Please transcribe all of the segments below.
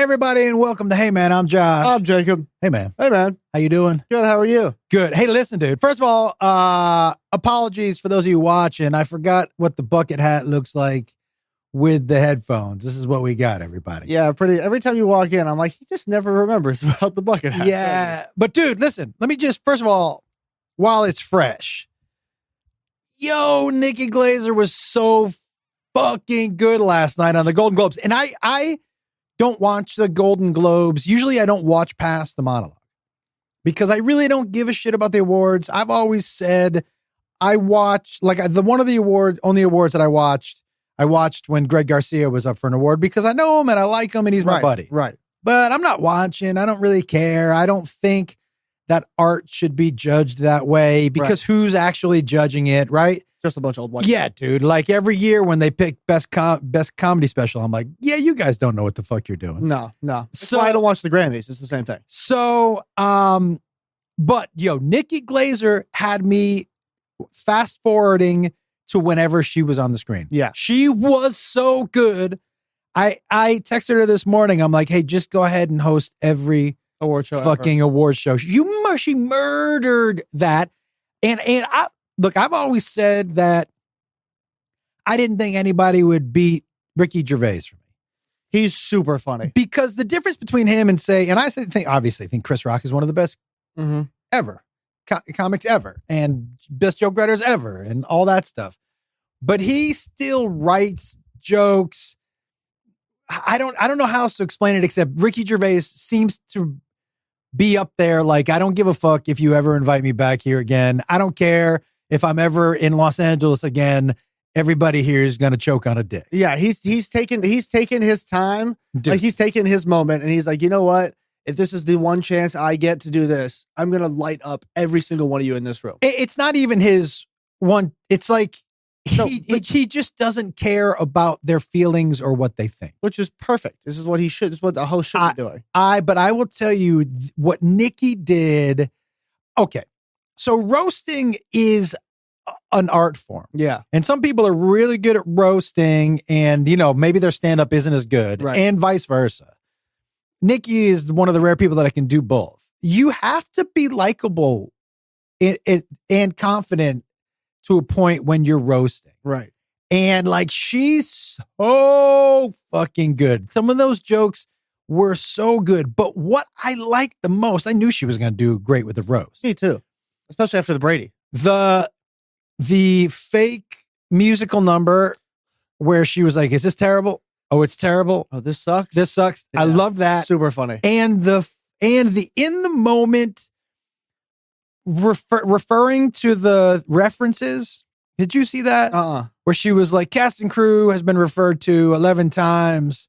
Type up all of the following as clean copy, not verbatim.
everybody, and welcome to Hey Man. I'm Josh. I'm Jacob. Hey man. Hey, man. How you doing? Good. How are you? Good. Hey, listen, dude. First of all, apologies for those of you watching. I forgot what the bucket hat looks like with the headphones. This is what we got, everybody. Yeah, pretty. Every time you walk in, I'm like, he just never remembers about the bucket hat. Yeah. But dude, listen, let me just, first of all, while it's fresh, Nikki Glazer was so fucking good last night on the Golden Globes. And I don't watch the Golden Globes. Usually I don't watch past the monologue because I really don't give a shit about the awards. I've always said I watch, like, one of the only awards that I watched when Greg Garcia was up for an award because I know him and I like him and he's my buddy. Right. But I'm not watching. I don't really care. I don't think that art should be judged that way because who's actually judging it, right? Just a bunch of old white. Yeah, dude. Like every year when they pick best comedy special, I'm like, yeah, you guys don't know what the fuck you're doing. No. That's why I don't watch the Grammys. It's the same thing. So, but Nikki Glazer had me fast forwarding to whenever she was on the screen. Yeah. She was so good. I texted her this morning. I'm like, hey, just go ahead and host every award show award show. She murdered that. And I've always said that I didn't think anybody would beat Ricky Gervais for me. He's super funny. Because the difference between him and obviously think Chris Rock is one of the best ever, comics ever, and best joke writers ever, and all that stuff. But he still writes jokes. I don't know how else to explain it except Ricky Gervais seems to be up there. Like, I don't give a fuck if you ever invite me back here again. I don't care if I'm ever in Los Angeles again. Everybody here is going to choke on a dick. Yeah, he's taken his time. Dude. Like, he's taken his moment, and he's like, you know what? If this is the one chance I get to do this, I'm going to light up every single one of you in this room. It's not even his one. It's like he just doesn't care about their feelings or what they think. Which is perfect. This is what he should. This is what the host should be doing. But I will tell you what Nikki did. Okay. So roasting is an art form. Yeah. And some people are really good at roasting and, maybe their stand-up isn't as good and vice versa. Nikki is one of the rare people that I can do both. You have to be likable and confident to a point when you're roasting. Right. And like, she's so fucking good. Some of those jokes were so good. But what I liked the most, I knew she was going to do great with the roast. Me too. Especially after the Brady. The fake musical number where she was like, is this terrible? Oh, it's terrible. Oh, this sucks. This sucks. Yeah. I love that. Super funny. And the in the moment referring to the references. Did you see that? Where she was like, cast and crew has been referred to 11 times.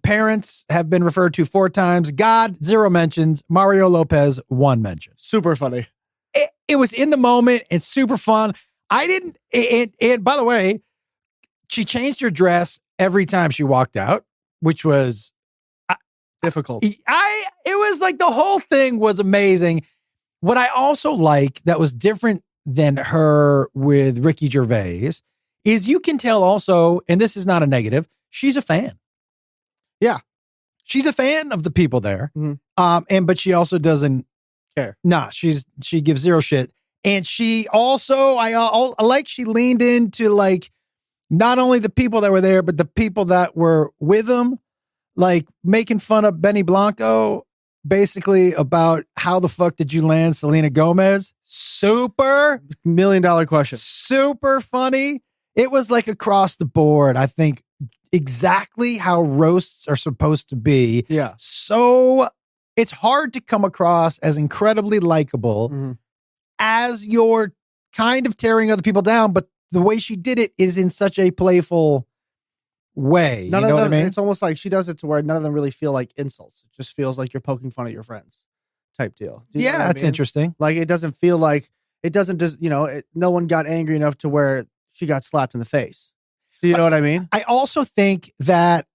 Parents have been referred to 4 times. God, 0 mentions. Mario Lopez, 1 mention. Super funny. It was in the moment. It's super fun. And by the way, she changed her dress every time she walked out, which was difficult. It was like the whole thing was amazing. What I also like that was different than her with Ricky Gervais is you can tell also, and this is not a negative, she's a fan. Yeah. She's a fan of the people there. Mm-hmm. But she also doesn't care. Nah, she gives 0 shit. And she also, I like she leaned into like not only the people that were there, but the people that were with them, like making fun of Benny Blanco, basically about how the fuck did you land Selena Gomez? Super $1 million question. Super funny. It was like across the board. I think exactly how roasts are supposed to be. Yeah. So it's hard to come across as incredibly likable as you're kind of tearing other people down, but the way she did it is in such a playful way. None you know of them, what I mean? It's almost like she does it to where none of them really feel like insults. It just feels like you're poking fun at your friends type deal. Yeah, that's interesting. Like, it doesn't feel like, it doesn't just, no one got angry enough to where she got slapped in the face. Do you know what I mean? I also think that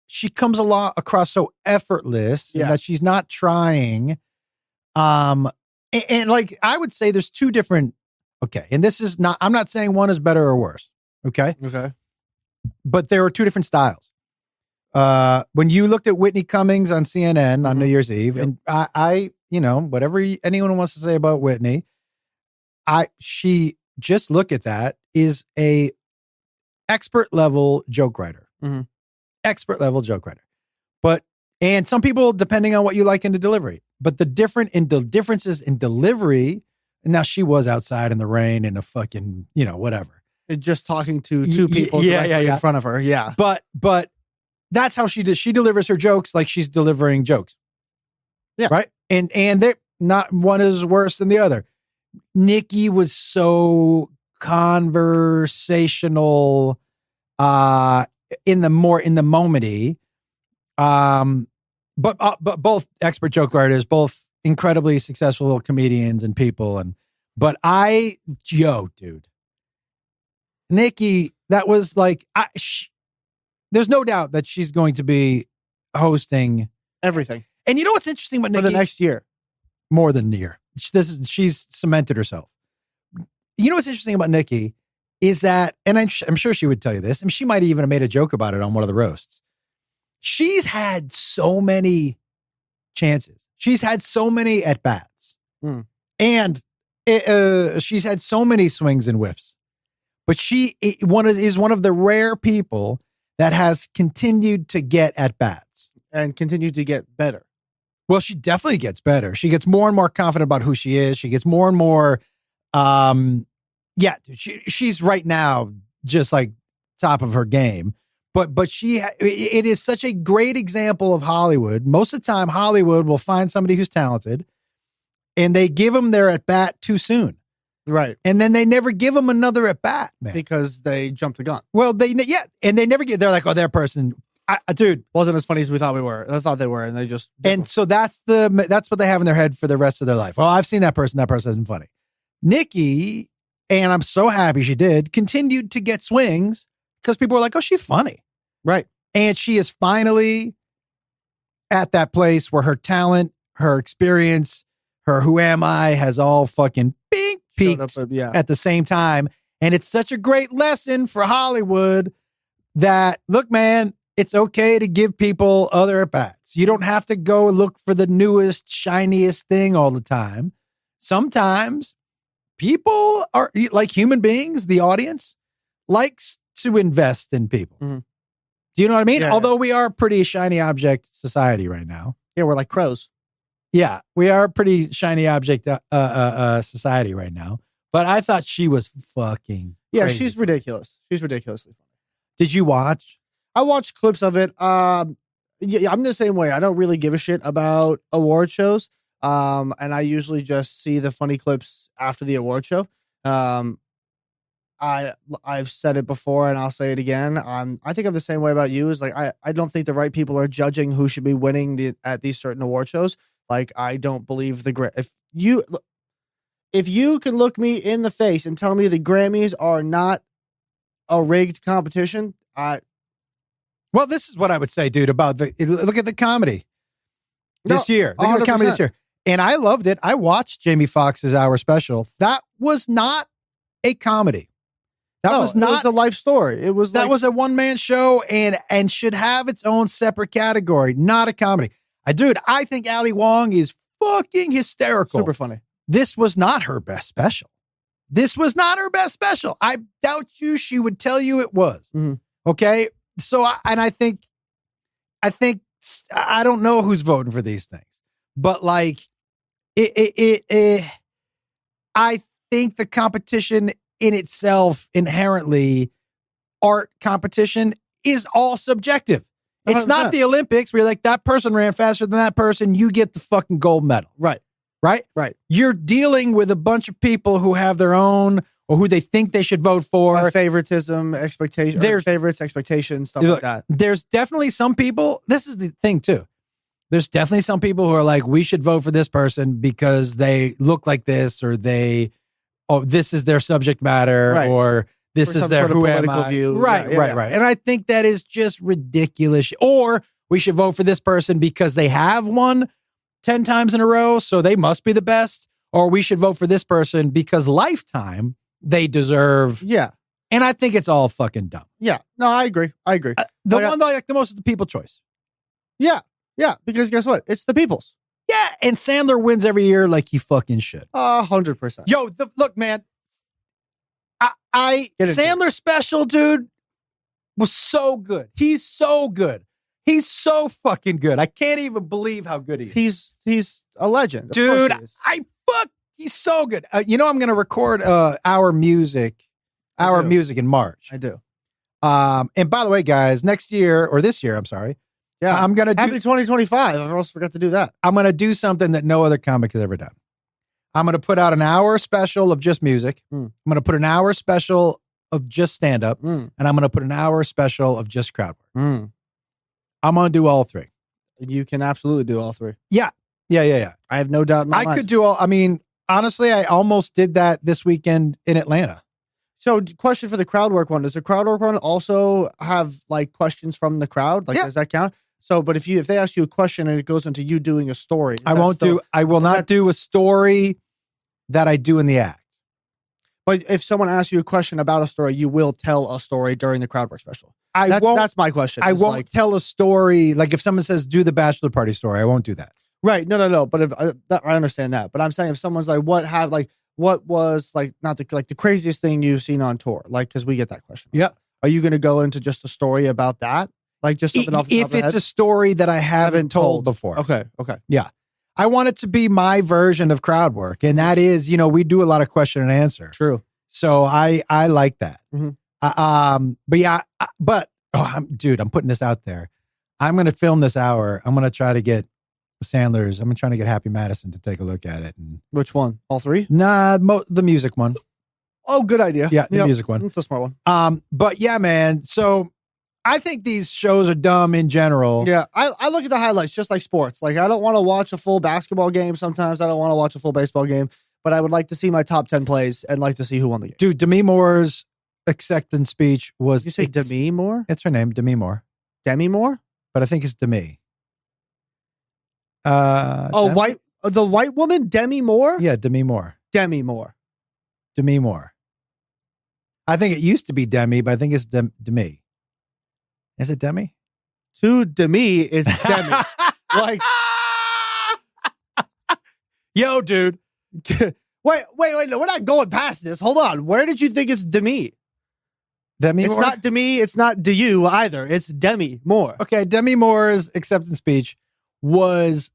she comes across so effortless and that she's not trying. And like, I would say there's 2 different, and this is not, I'm not saying one is better or worse. Okay. Okay. But there are 2 different styles. when you looked at Whitney Cummings on CNN on New Year's Eve, and I, whatever anyone wants to say about Whitney, she just look at that is a expert level joke writer, expert level joke writer. And some people, depending on what you like in the delivery, but the differences in delivery. And now she was outside in the rain in a fucking, whatever. And just talking to two people directly in front of her. Yeah. But that's how she does. She delivers her jokes like she's delivering jokes. Yeah. Right. And they're not, one is worse than the other. Nikki was so conversational, in the momenty. But both expert joke writers, both incredibly successful comedians and people. But dude, Nikki, that was like, there's no doubt that she's going to be hosting everything. And you know what's interesting about Nikki? For the next year. More than a year. She's cemented herself. You know what's interesting about Nikki is that, and I'm sure she would tell you this, and she might even have made a joke about it on one of the roasts. She's had so many chances. She's had so many at-bats. And she's had so many swings and whiffs. But she is one of the rare people that has continued to get at-bats. And continued to get better. Well, she definitely gets better. She gets more and more confident about who she is. She gets more and more, she's right now just like top of her game. But it is such a great example of Hollywood. Most of the time, Hollywood will find somebody who's talented, and they give them their at bat too soon, right? And then they never give them another at bat, man, because they jumped the gun. Well, and they never get. They're like, oh, their person, dude, wasn't as funny as we thought we were. I thought they were, and they just. And so that's what they have in their head for the rest of their life. Well, I've seen that person. That person isn't funny. Nikki, and I'm so happy she did, continued to get swings because people were like, oh, she's funny. Right. And she is finally at that place where her talent, her experience, her who am I has all fucking peaked at the same time. And it's such a great lesson for Hollywood that, look, man, it's okay to give people other at-bats. You don't have to go look for the newest, shiniest thing all the time. Sometimes people are like human beings. The audience likes to invest in people. Mm-hmm. Do you know what I mean? Yeah, Although we are a pretty shiny object society right now. Yeah, we're like crows. Yeah, we are a pretty shiny object society right now. But I thought she was fucking crazy. She's ridiculous. She's ridiculously funny. Did you watch? I watched clips of it. I'm the same way. I don't really give a shit about award shows. And I usually just see the funny clips after the award show. I've said it before and I'll say it again. I think I'm the same way about you. Is like I don't think the right people are judging who should be winning at these certain award shows. Like I don't believe if you can look me in the face and tell me the Grammys are not a rigged competition, well, this is what I would say, dude. About look at the comedy this year. Look at the comedy this year, and I loved it. I watched Jamie Foxx's hour special. That was not a comedy. It was a life story. It was that was a one-man show and should have its own separate category, not a comedy. I think Ali Wong is fucking hysterical. Super funny. This was not her best special. I doubt you she would tell you it was. Mm-hmm. Okay? So I think I don't know who's voting for these things. But like I think the competition in itself, inherently, art competition is all subjective. It's 100%. not the Olympics where you're like, that person ran faster than that person, you get the fucking gold medal. Right. You're dealing with a bunch of people who have their own, or who they think they should vote for. Favoritism, expectation, their favorites, expectations, stuff like that. There's definitely some people, this is the thing too. There's definitely some people who are like, we should vote for this person because they look like this, or this is their subject matter, right. or this is their who am I view. Right. And I think that is just ridiculous. Or we should vote for this person because they have won 10 times in a row, so they must be the best. Or we should vote for this person because lifetime they deserve And I think it's all fucking dumb. Yeah. No, I agree. The one that I like the most is the people choice. Yeah. Yeah. Because guess what? It's the people's. Yeah. And Sandler wins every year like he fucking should. 100%. Yo, look, man. Sandler special, dude, was so good. He's so good. He's so fucking good. I can't even believe how good he is. He's a legend. Dude, he's so good. I'm going to record our music in March. I do. And by the way, guys, this year, I'm sorry. Yeah. I'm going to Happy 2025. I almost forgot to do that. I'm going to do something that no other comic has ever done. I'm going to put out an hour special of just music. I'm going to put an hour special of just stand-up. And I'm going to put an hour special of just crowd work. I'm going to do all three. You can absolutely do all three. Yeah. I have no doubt in my mind. could do all. I mean, honestly, I almost did that this weekend in Atlanta. So, question for the crowd work one. Does the crowd work one also have like questions from the crowd? Like, does that count? So, but if they ask you a question and it goes into you doing a story, I will not do a story that I do in the act. But if someone asks you a question about a story, you will tell a story during the crowd work special. That's my question. I won't tell a story. Like if someone says, do the bachelor party story, I won't do that. Right. No. But if I understand that, but I'm saying if someone's like, what was like, not the craziest thing you've seen on tour? Like, cause we get that question. Yeah. Are you going to go into just a story about that? Like just something off the top of the head? If it's a story that I haven't told before. Okay. Yeah. I want it to be my version of crowd work. And that is, we do a lot of question and answer. True. So I like that. I'm putting this out there. I'm going to film this hour. I'm going to try to get Sandler's. I'm trying to get Happy Madison to take a look at it. And which one? All three? Nah, the music one. Oh, good idea. Yeah, the music one. It's a smart one. But yeah, man. So I think these shows are dumb in general. Yeah, I look at the highlights just like sports. Like I don't want to watch a full basketball game. Sometimes I don't want to watch a full baseball game. But I would like to see my top 10 plays and like to see who won the game. Dude, Demi Moore's acceptance speech was... Did you say Demi Moore? It's her name, Demi Moore. Demi Moore? But I think it's Demi. The white woman, Demi Moore? Yeah, Demi Moore. Demi Moore. Demi Moore. I think it used to be Demi, but I think it's Demi. Is it Demi? To Demi, it's Demi. Like... Yo, dude. Wait, no, we're not going past this. Hold on. Where did you think it's Demi? Demi Moore? It's not Demi, it's not you either. It's Demi Moore. Okay, Demi Moore's acceptance speech was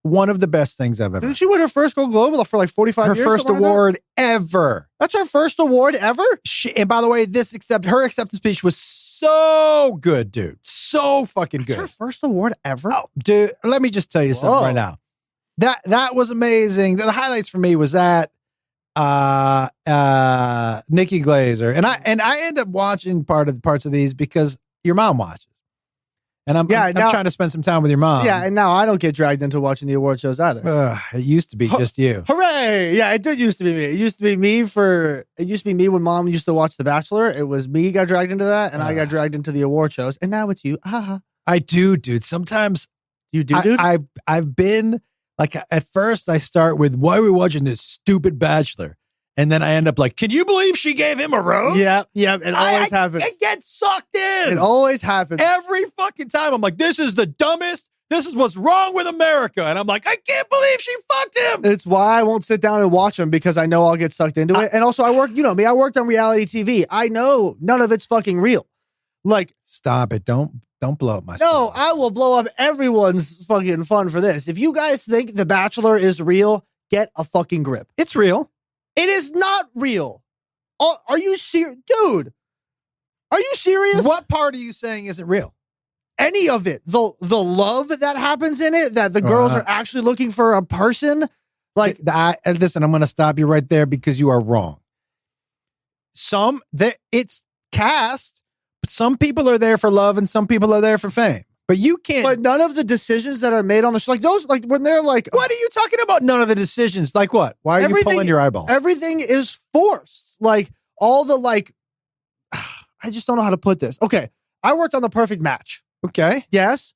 one of the best things I've ever. Didn't she win her first Gold Globe for like 45 years? Her first award ever. That's her first award ever? And by the way, her acceptance speech was so good, dude. So fucking good. That's her first award ever? Oh, dude, let me just tell you something right now. That was amazing. The highlights for me was that Nikki Glazer, and I end up watching parts of these because your mom watches, and I'm trying to spend some time with your mom. Yeah, and now I don't get dragged into watching the award shows either. It used to be just you. Hooray! Yeah, it did used to be me. It used to be me when mom used to watch The Bachelor. It was me got dragged into that, and I got dragged into the award shows, and now it's you. I do, dude. Sometimes you do, dude. I've been. Like at first I start with, why are we watching this stupid Bachelor? And then I end up like, can you believe she gave him a rose? Yeah. It always happens. It gets sucked in. It always happens. Every fucking time. I'm like, this is the dumbest. This is what's wrong with America. And I'm like, I can't believe she fucked him. It's why I won't sit down and watch them because I know I'll get sucked into it. And also I work, I worked on reality TV. I know none of it's fucking real. Like, stop it. Don't blow up my No, I will blow up everyone's fucking fun for this. If you guys think The Bachelor is real, get a fucking grip. It's real. It is not real. Are you serious? Dude, are you serious? What part are you saying isn't real? Any of it. The love that happens in it, that the girls are actually looking for a person. Like, listen, I'm going to stop you right there because you are wrong. It's cast. But some people are there for love and some people are there for fame. But you can't. But none of the decisions that are made on the show, like those, like when they're like, what are you talking about? None of the decisions. Like what? Why are you pulling your eyeball? Everything is forced. Like all the I just don't know how to put this. Okay. I worked on The Perfect Match. Okay. Yes.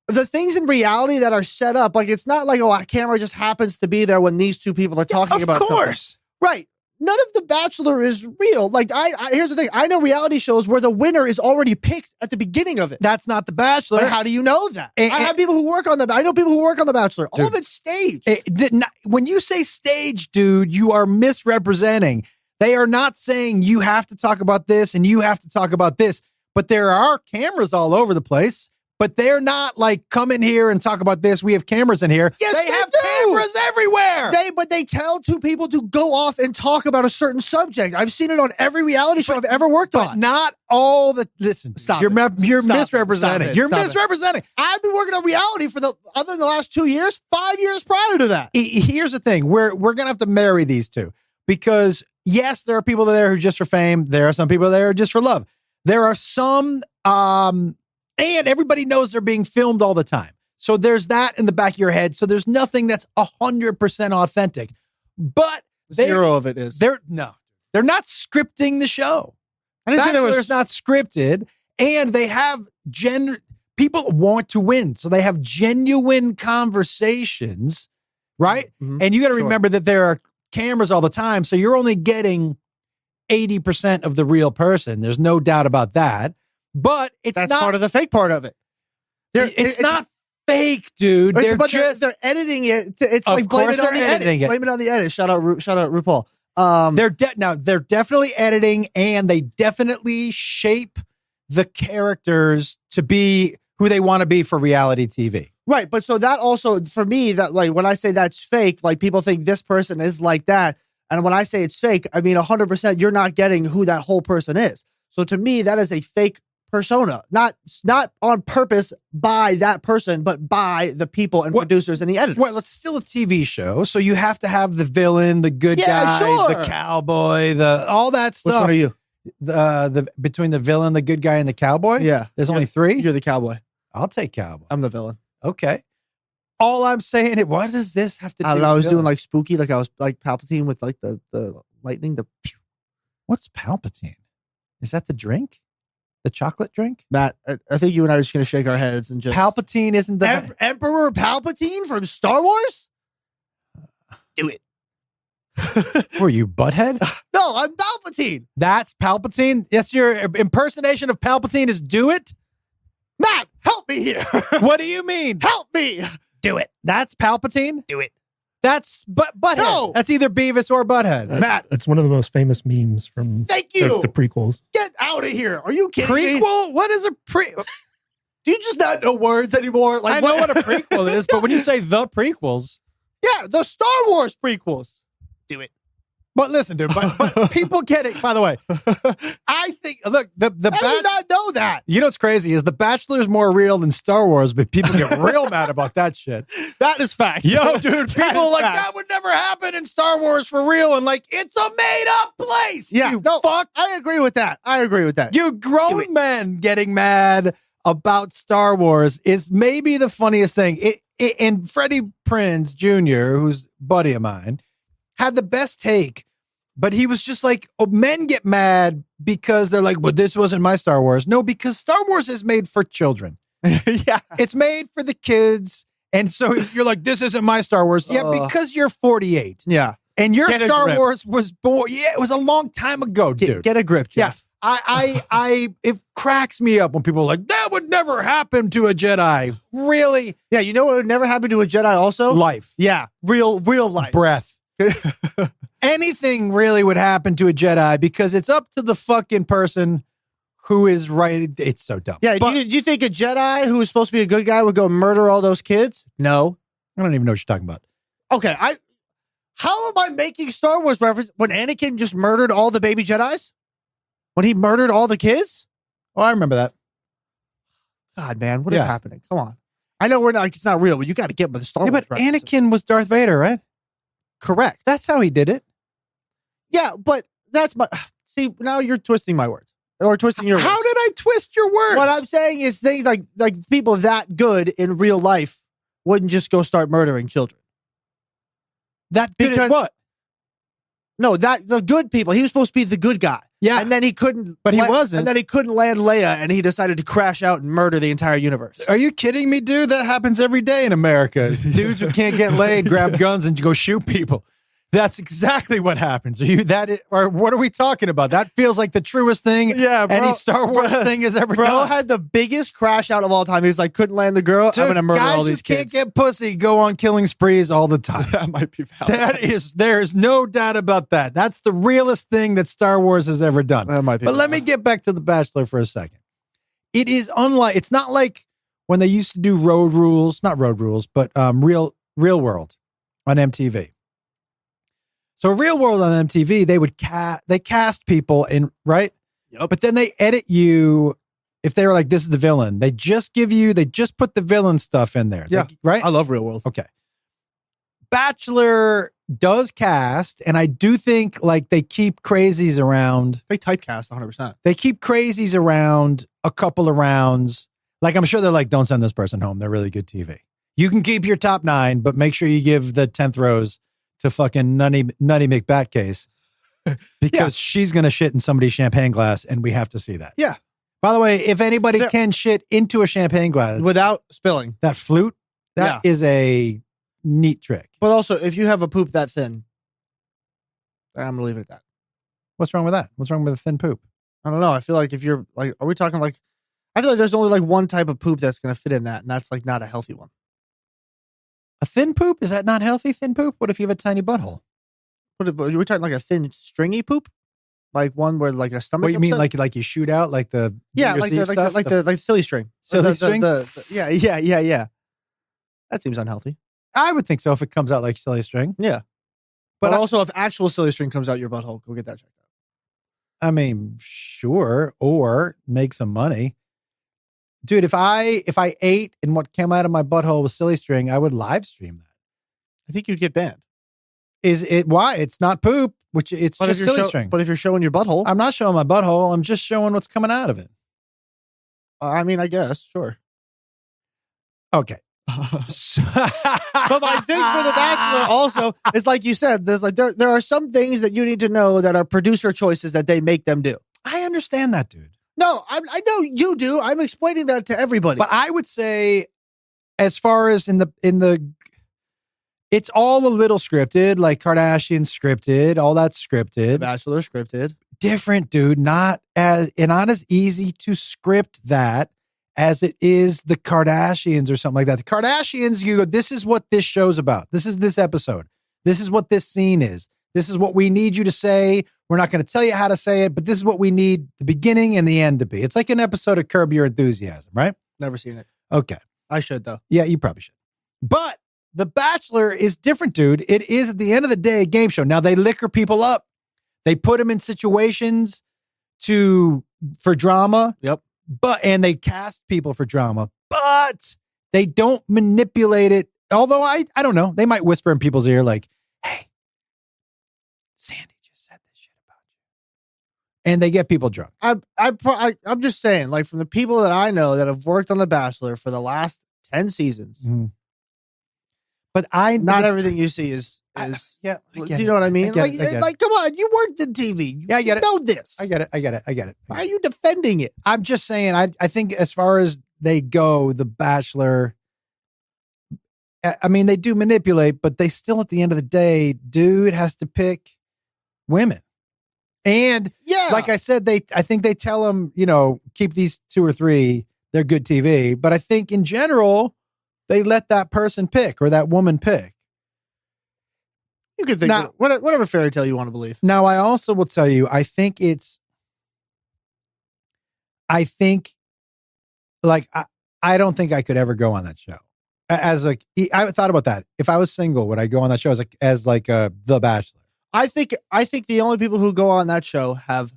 The things in reality that are set up, like it's not like, a camera just happens to be there when these two people are talking about something. Of course. Right. none of The Bachelor is real. Like, here's the thing. I know reality shows where the winner is already picked at the beginning of it. That's not The Bachelor. But how do you know that? I have people who work on I know people who work on The Bachelor. All of it's staged. When you say stage, dude, you are misrepresenting. They are not saying you have to talk about this and you have to talk about this, but there are cameras all over the place. But they're not like, come in here and talk about this. We have cameras in here. Yes, they have cameras everywhere. But they tell two people to go off and talk about a certain subject. I've seen it on every reality show I've ever worked on. Not all the. Listen, stop. You're misrepresenting. You're misrepresenting. I've been working on reality for other than the last 2 years, 5 years prior to that. Here's the thing: we're gonna have to marry these two because yes, there are people there who are just for fame. There are some people there who are just for love. There are some. And everybody knows they're being filmed all the time. So there's that in the back of your head. So there's nothing that's 100% authentic. But zero of it is. They're not scripting the show. Bachelor's not scripted. And they have people want to win. So they have genuine conversations, right? Mm-hmm. And you got to remember that there are cameras all the time. So you're only getting 80% of the real person. There's no doubt about that. But that's part of the fake part of it. It's not fake, dude. They're editing it. It's like blame it on the edit. Blame it on the edit. Shout out RuPaul. They're definitely editing, and they definitely shape the characters to be who they want to be for reality TV. Right, but so that also for me, that like when I say that's fake, like people think this person is like that, and when I say it's fake, I mean 100%. You're not getting who that whole person is. So to me, that is a fake persona, not on purpose by that person, but by the people and producers and the editors. Well, it's still a TV show, so you have to have the villain, the good guy, the cowboy, all that stuff. Which one are you? The between the villain, the good guy, and the cowboy? Yeah. There's only three? You're the cowboy. I'll take cowboy. I'm the villain. Okay. All I'm saying is, what does this have to do with I was doing like spooky, like I was like Palpatine with like the lightning, What's Palpatine? Is that the drink? The chocolate drink? Matt, I think you and I are just going to shake our heads and just... Palpatine isn't the... Emperor Palpatine from Star Wars? Do it. Were you Butthead? No, I'm Palpatine. That's Palpatine? That's your impersonation of Palpatine is do it? Matt, help me here. What do you mean? Help me. Do it. That's Palpatine? Do it. That's Butthead. No. That's either Beavis or Butthead. Matt. It's one of the most famous memes from the prequels. Get out of here. Are you kidding me? Prequel? What is a prequel? Do you just not know words anymore? Like, I know what a prequel is, but when you say the prequels. Yeah, the Star Wars prequels. Do it. But listen, dude, but people get it. By the way, I think, look, I did not know that. You know what's crazy is The Bachelor is more real than Star Wars, but people get real mad about that shit. That is facts. Yo, dude, people are like, that would never happen in Star Wars for real. And like, it's a made up place. Yeah, fuck. I agree with that. You grown men getting mad about Star Wars is maybe the funniest thing. And Freddie Prinze Jr., who's a buddy of mine, had the best take. But he was just like, men get mad because they're like, well, this wasn't my Star Wars. No, because Star Wars is made for children. Yeah. It's made for the kids. And so if you're like, this isn't my Star Wars. Yeah, because you're 48. Yeah. And your Star Wars was born. Yeah, it was a long time ago, dude. Get a grip, Jeff. Yeah. It cracks me up when people are like, that would never happen to a Jedi. Really? Yeah, you know what would never happen to a Jedi also? Life. Yeah, real life. Breath. Anything really would happen to a Jedi because it's up to the fucking person who is right. It's so dumb. Yeah, do you think a Jedi who is supposed to be a good guy would go murder all those kids? No. I don't even know what you're talking about. Okay, how am I making Star Wars reference when Anakin just murdered all the baby Jedis? When he murdered all the kids? Oh, I remember that. God, man, what is happening? Come on. I know it's not real, but you got to get with the Star Wars but references. Anakin was Darth Vader, right? Correct. That's how he did it. Yeah, but that's see, now you're twisting my words. Or twisting your words. How did I twist your words? What I'm saying is things like people that good in real life wouldn't just go start murdering children. That good because what? No, the good people. He was supposed to be the good guy. Yeah. And then he couldn't. But he wasn't. And then he couldn't land Leia, and he decided to crash out and murder the entire universe. Are you kidding me, dude? That happens every day in America. Dudes who can't get laid grab guns and go shoot people. That's exactly what happens. Or what are we talking about? That feels like the truest thing any Star Wars thing has ever done. Bro had the biggest crash out of all time. He was like, couldn't land the girl. Dude, I'm gonna murder all these kids. Guys who can't get pussy go on killing sprees all the time. That might be valid. There's no doubt about that. That's the realest thing that Star Wars has ever done. That might be. But let me get back to The Bachelor for a second. It's not like when they used to do Road Rules, not Road Rules, but Real World on MTV. So Real World on MTV, they cast people in, right? Yep. But then they edit you if they were like, this is the villain. They just put the villain stuff in there. Yeah. Right? I love Real World. Okay. Bachelor does cast, and I do think like they keep crazies around. They typecast 100%. They keep crazies around a couple of rounds. Like, I'm sure they're like, don't send this person home. They're really good TV. You can keep your top 9, but make sure you give the 10th rose to fucking Nutty McBatcase because she's going to shit in somebody's champagne glass, and we have to see that. Yeah. By the way, if anybody can shit into a champagne glass without spilling, that flute, that is a neat trick. But also, if you have a poop that thin, I'm gonna leave it at that. What's wrong with that? What's wrong with a thin poop? I don't know. I feel like if you're like, are we talking like? I feel like there's only like one type of poop that's gonna fit in that, and that's like not a healthy one. A thin poop? Is that not healthy? Thin poop? What if you have a tiny butthole? We're talking like a thin, stringy poop, like one where like a stomach. What you mean, like you shoot out, like the like the silly string, silly string. Yeah. That seems unhealthy. I would think so if it comes out like silly string. Yeah, but also if actual silly string comes out your butthole, go get that checked out. I mean, sure, or make some money. Dude, if I ate and what came out of my butthole was silly string, I would live stream that. I think you'd get banned. Is it why? It's not poop, which it's just silly string. But if you're showing your butthole, I'm not showing my butthole. I'm just showing what's coming out of it. I mean, I guess, sure. Okay. But my thing for The Bachelor also is like you said, there's like there are some things that you need to know that are producer choices that they make them do. I understand that, dude. No, I know you do. I'm explaining that to everybody. But I would say, as far as in the, it's all a little scripted, like Kardashian scripted, all that's scripted. The Bachelor scripted. Different, dude. Not as easy to script that as it is the Kardashians or something like that. The Kardashians, you go, this is what this show's about. This is this episode. This is what this scene is. This is what we need you to say. We're not going to tell you how to say it, but this is what we need the beginning and the end to be. It's like an episode of Curb Your Enthusiasm, right? Never seen it. Okay. I should, though. Yeah, you probably should. But The Bachelor is different, dude. It is, at the end of the day, a game show. Now, they liquor people up. They put them in situations for drama. Yep. And they cast people for drama, but they don't manipulate it. Although I don't know. They might whisper in people's ear like, hey, Sandy just said this shit about you. And they get people drunk. I'm just saying, like, from the people that I know that have worked on The Bachelor for the last 10 seasons. Mm-hmm. But not everything you see is do you know what I mean? Like, come on, you worked in TV. Yeah, I get it. You know this. I get it. Why are you defending it? I'm just saying, I think as far as they go, The Bachelor, I mean, they do manipulate, but they still, at the end of the day, dude has to pick women. And like I said, I think they tell them, keep these 2 or 3. They're good TV. But I think in general, they let that person pick or that woman pick. You could think whatever fairy tale you want to believe. Now, I also will tell you, I think I don't think I could ever go on that show. I thought about that. If I was single, would I go on that show as The Bachelor? I think the only people who go on that show have,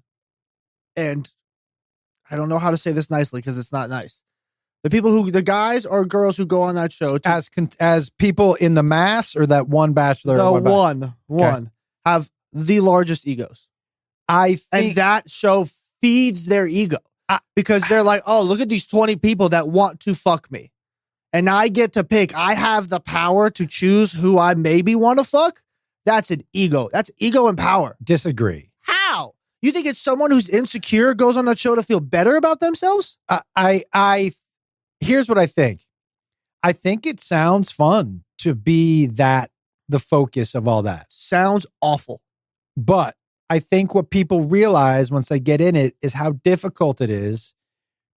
and I don't know how to say this nicely because it's not nice. The guys or girls who go on that show as people in the mass, or that one Bachelor, have the largest egos. I think, and that show feeds their ego because they're like, oh, look at these 20 people that want to fuck me, and I get to pick. I have the power to choose who I maybe want to fuck. That's an ego. That's ego and power. Disagree. How? You think it's someone who's insecure goes on that show to feel better about themselves? Here's what I think. I think it sounds fun to be that the focus of all that. Sounds awful. But I think what people realize once they get in it is how difficult it is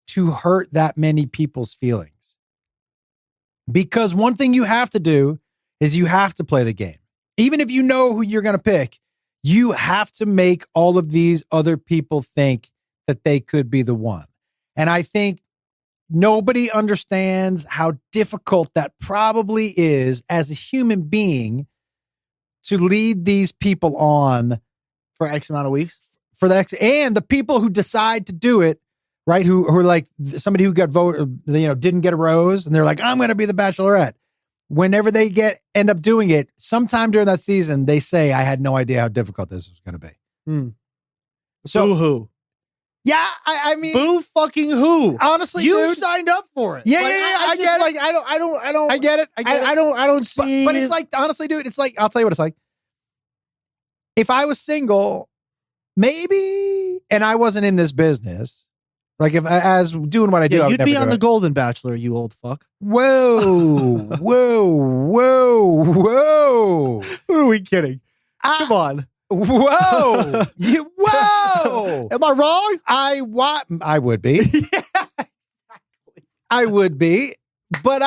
to hurt that many people's feelings. Because one thing you have to do is you have to play the game. Even if you know who you're going to pick, you have to make all of these other people think that they could be the one. And I think nobody understands how difficult that probably is as a human being to lead these people on for X amount of weeks. And the people who decide to do it, right? Who are like somebody who got voted, didn't get a rose, and they're like, I'm going to be the Bachelorette. Whenever they end up doing it, sometime during that season, they say, I had no idea how difficult this was going to be. So who? Yeah, I mean, boo fucking who? Honestly, you dude, signed up for it. Yeah, I get it. Like, I don't. I get it. I don't see. But it's like, honestly, dude, it's like, I'll tell you what it's like. If I was single, maybe, and I wasn't in this business, like if as doing what I do, you'd be on the Golden Bachelor, you old fuck. Whoa, whoa. Who are we kidding? Come on. Whoa! Whoa! Am I wrong? I would be. Yeah, exactly. I would be, but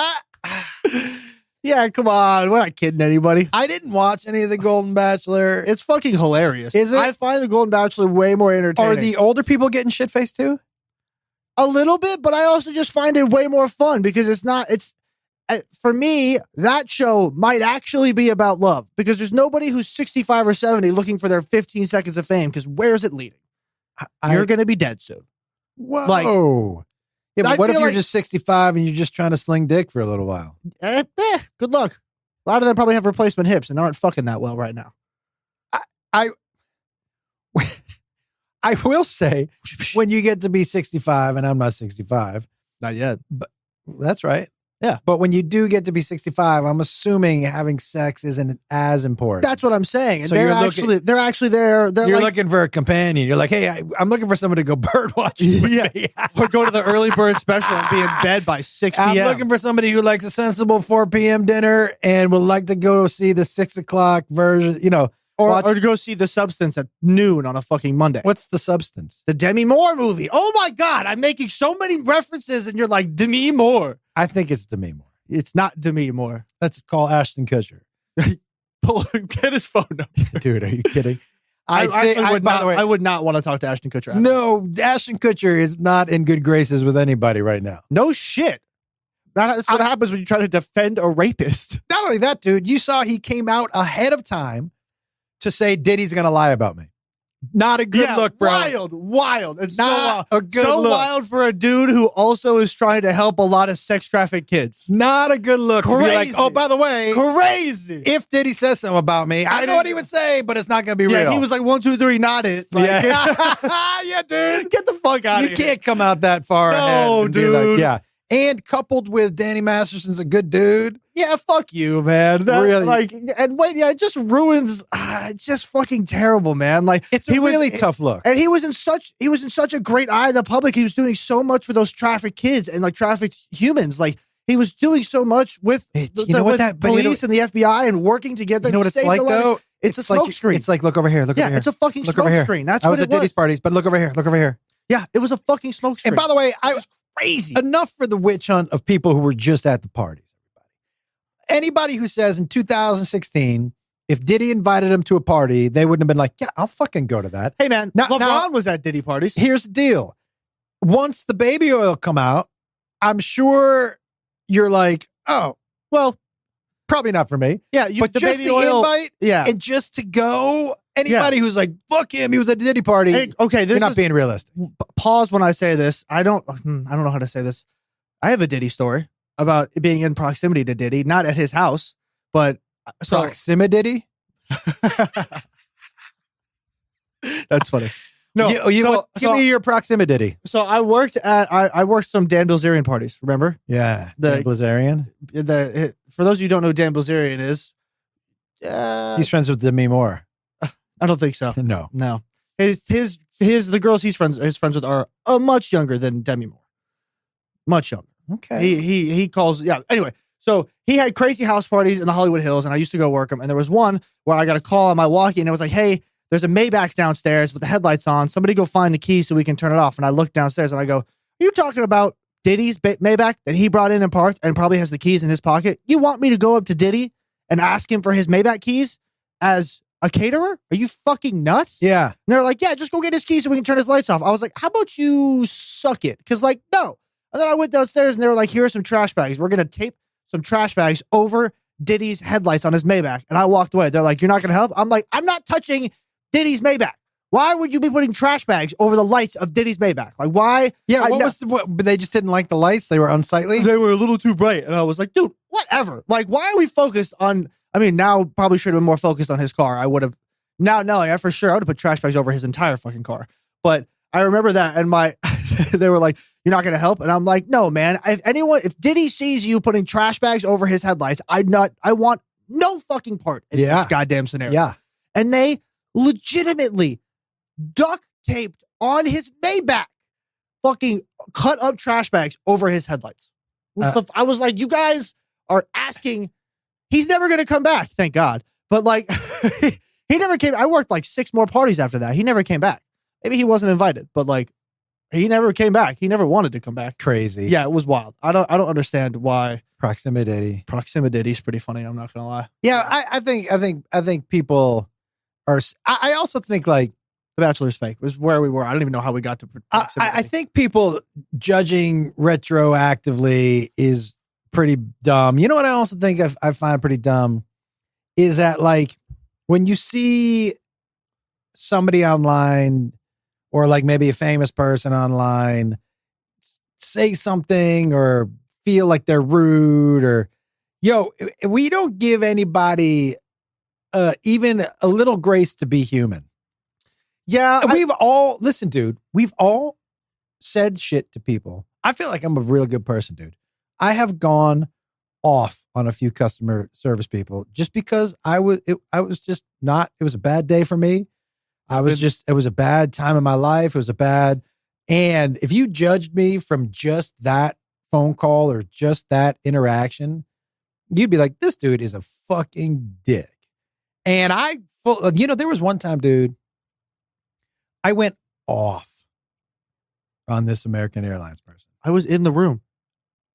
yeah, come on. We're not kidding anybody. I didn't watch any of the Golden Bachelor. It's fucking hilarious. Is it? I find the Golden Bachelor way more entertaining. Are the older people getting shit-faced too? A little bit, but I also just find it way more fun because for me, that show might actually be about love because there's nobody who's 65 or 70 looking for their 15 seconds of fame because where's it leading? You're going to be dead soon. Whoa. Yeah, but what if you're just 65 and you're just trying to sling dick for a little while? Good luck. A lot of them probably have replacement hips and aren't fucking that well right now. I will say, when you get to be 65, and I'm not 65. Not yet. But that's right. Yeah. But when you do get to be 65, I'm assuming having sex isn't as important. That's what I'm saying. And so they're actually there. You're looking for a companion. You're like, hey, I'm looking for somebody to go bird watching with me. Or go to the early bird special and be in bed by 6 p.m. I'm looking for somebody who likes a sensible 4 p.m. dinner and would like to go see the 6 o'clock version, Or to go see The Substance at noon on a fucking Monday. What's The Substance? The Demi Moore movie. Oh my God. I'm making so many references and you're like, Demi Moore. I think it's Demi Moore. It's not Demi Moore. Let's call Ashton Kutcher. Get his phone number. Dude, are you kidding? I would not want to talk to Ashton Kutcher. No, Ashton Kutcher is not in good graces with anybody right now. No shit. That's what happens when you try to defend a rapist. Not only that, dude, you saw he came out ahead of time to say Diddy's going to lie about me. Not a good look, bro. Wild. It's not so a good look. Wild for a dude who also is trying to help a lot of sex trafficked kids. Not a good look. Crazy. To be like, oh, by the way, crazy. If Diddy says something about me, I know what he would say, but it's not going to be real. Yeah, he was like 1, 2, 3, not it. Like, yeah, dude. Get the fuck out of here. You can't come out that far ahead. No, dude. Yeah. And coupled with Danny Masterson's a good dude. Yeah, fuck you, man. Really? It just ruins. It's just fucking terrible, man. Like it's a really tough look. And he was in such a great eye of the public. He was doing so much for those trafficked kids and like trafficked humans. Like he was doing so much with police and the FBI and working together. You know what it's like though? It's a smoke screen. It's like look over here. Look over here. It's a fucking smoke screen. That's what it was. I was at Diddy's parties, but look over here. Look over here. Yeah, it was a fucking smoke screen. And by the way, I was crazy. Enough for the witch hunt of people who were just at the parties. Anybody who says in 2016, if Diddy invited him to a party, they wouldn't have been like, yeah, I'll fucking go to that. Hey, man, LeBron was at Diddy parties. Here's the deal. Once the baby oil come out, I'm sure you're like, oh, well, probably not for me. Yeah, but the just baby the oil, invite and just to go, anybody who's like, fuck him, he was at the Diddy party. Hey, okay, you're not being realistic. Pause when I say this. I don't know how to say this. I have a Diddy story about being in proximity to Diddy, not at his house, but proximity. That's funny. No, give me your proximity. So I worked some Dan Bilzerian parties. Remember? Yeah, Dan Bilzerian. For those of you who don't know who Dan Bilzerian is, he's friends with Demi Moore. I don't think so. No. The girls he's friends with are much younger than Demi Moore. Much younger. Okay. He calls. Yeah. Anyway, So he had crazy house parties in the Hollywood Hills, and I used to go work them. And there was one where I got a call on my walkie, and it was like, hey, there's a Maybach downstairs with the headlights on. Somebody go find the key so we can turn it off. And I look downstairs and I go, are you talking about Diddy's Maybach that he brought in and parked and probably has the keys in his pocket? You want me to go up to Diddy and ask him for his Maybach keys as a caterer? Are you fucking nuts? Yeah. And they're like, yeah, just go get his keys so we can turn his lights off. I was like, how about you suck it? Because like, no. And then I went downstairs and they were like, here are some trash bags. We're going to tape some trash bags over Diddy's headlights on his Maybach. And I walked away. They're like, you're not going to help? I'm like, I'm not touching Diddy's Maybach. Why would you be putting trash bags over the lights of Diddy's Maybach? Like, why? Yeah, but they just didn't like the lights? They were unsightly? They were a little too bright. And I was like, dude, whatever. Like, why are we focused on, I mean, now probably should have been more focused on his car. I would have, now, yeah, for sure, I would have put trash bags over his entire fucking car. But I remember that, and they were like, you're not going to help? And I'm like, no, man. If Diddy sees you putting trash bags over his headlights, I want no fucking part in this goddamn scenario. Yeah. And they legitimately duct taped on his Maybach fucking cut up trash bags over his headlights. I was like, you guys are asking. He's never going to come back. Thank God. But like, he never came. I worked like 6 more parties after that. He never came back. Maybe he wasn't invited, but like, he never came back. He never wanted to come back. Crazy. Yeah, it was wild. I don't understand why. Proximity is pretty funny. I'm not gonna lie. Yeah, I think people are. I also think like The Bachelor's fake was where we were. I don't even know how we got to proximity. I think people judging retroactively is pretty dumb. You know what I also think I find pretty dumb is that like when you see somebody online or like maybe a famous person online say something or feel like they're rude or we don't give anybody even a little grace to be human. Yeah. We've all said shit to people. I feel like I'm a real good person, dude. I have gone off on a few customer service people just because it was a bad day for me. It was a bad time in my life. And if you judged me from just that phone call or just that interaction, you'd be like, this dude is a fucking dick. And there was one time, dude, I went off on this American Airlines person. I was in the room.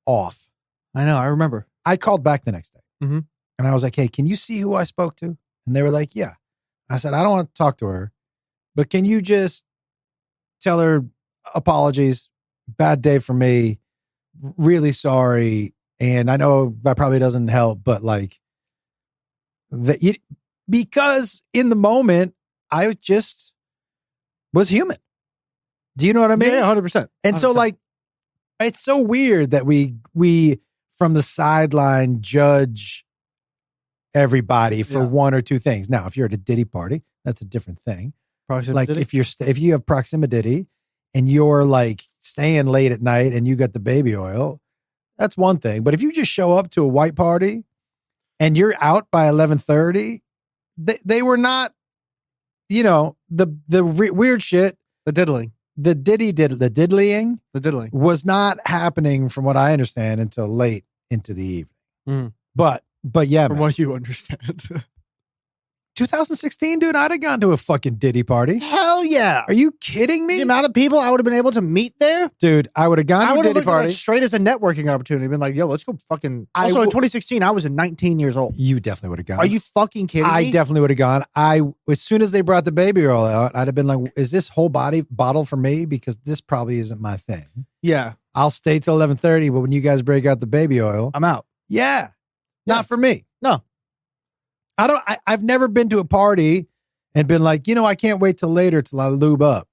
Off. I know. I remember. I called back the next day. Mm-hmm. And I was like, hey, can you see who I spoke to? And they were like, yeah. I said, I don't want to talk to her, but can you just tell her apologies? Bad day for me. Really sorry. And I know that probably doesn't help, but like because in the moment, I just was human. Do you know what I mean? Yeah, 100%. And 100%. So like, it's so weird that we from the sideline judge everybody for one or two things. Now, if you're at a Diddy party, that's a different thing. Like if you have proximity and you're like staying late at night and you got the baby oil, that's one thing. But if you just show up to a white party and you're out by 11:30, they were not, the weird shit, the diddling. The diddlying was not happening from what I understand until late into the evening. Mm. But yeah, from what you understand. 2016, dude, I'd have gone to a fucking Diddy party. Hell yeah. Are you kidding me? The amount of people I would have been able to meet there? Dude, I would have gone to a Diddy party. Straight as a networking opportunity. Been like, yo, let's go fucking. Also, in 2016, I was 19 years old. You definitely would have gone. Are you fucking kidding me? I definitely would have gone. As soon as they brought the baby oil out, I'd have been like, is this whole bottle for me? Because this probably isn't my thing. Yeah. I'll stay till 11:30, but when you guys break out the baby oil, I'm out. Yeah. Not for me. No. I've never been to a party and been like, I can't wait till later till I lube up.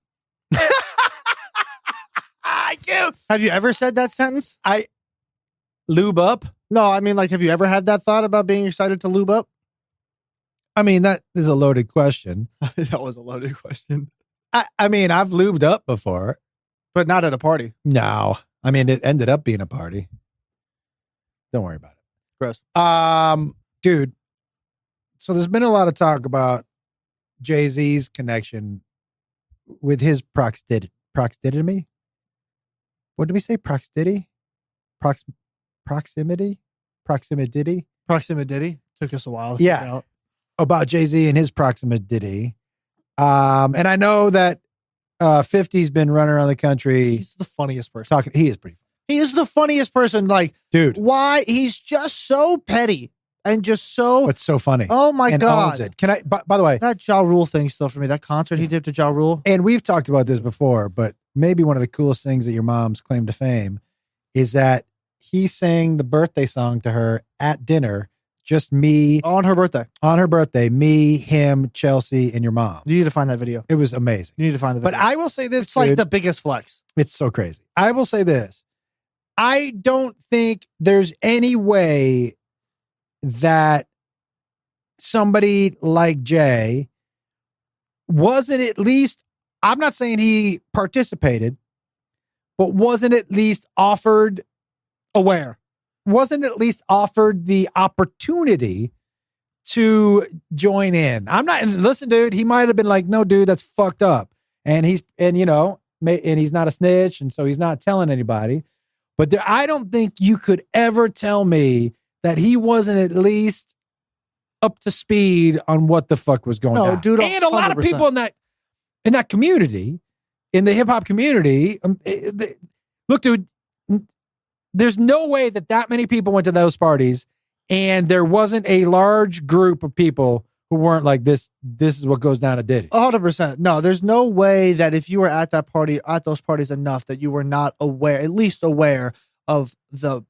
Have you ever said that sentence? I lube up? No, I mean, like, have you ever had that thought about being excited to lube up? I mean, that is a loaded question. That was a loaded question. I mean, I've lubed up before. But not at a party. No. I mean, it ended up being a party. Don't worry about it. Gross. Dude. So there's been a lot of talk about Jay-Z's connection with his proximity. What did we say? Proximity? proximity. Proximity took us a while to figure out. About Jay-Z and his proximity. And I know that 50's been running around the country. He's the funniest person. He is pretty funny. He is the funniest person. Like, dude, why? He's just so petty and just so. What's so funny? Oh my God. Owns it. Can I, by the way, that Ja Rule thing still for me, that concert he did to Ja Rule. And we've talked about this before, but maybe one of the coolest things that your mom's claim to fame is that he sang the birthday song to her at dinner. Just me. On her birthday. On her birthday. Me, him, Chelsea, and your mom. You need to find that video. It was amazing. You need to find the video. But I will say this, it's like the biggest flex. It's so crazy. I will say this. I don't think there's any way that somebody like Jay wasn't at least, I'm not saying he participated, but wasn't at least offered wasn't at least offered the opportunity to join in. I'm not, and listen, dude, he might have been like, no, dude, that's fucked up. And he's not a snitch. And so he's not telling anybody, but I don't think you could ever tell me that he wasn't at least up to speed on what the fuck was going on. Dude, and a lot of people in that community, in the hip hop community, look, dude, there's no way that many people went to those parties and there wasn't a large group of people who weren't like, this is what goes down at Diddy. 100%. No, there's no way that if you were at those parties enough that you were not at least aware of the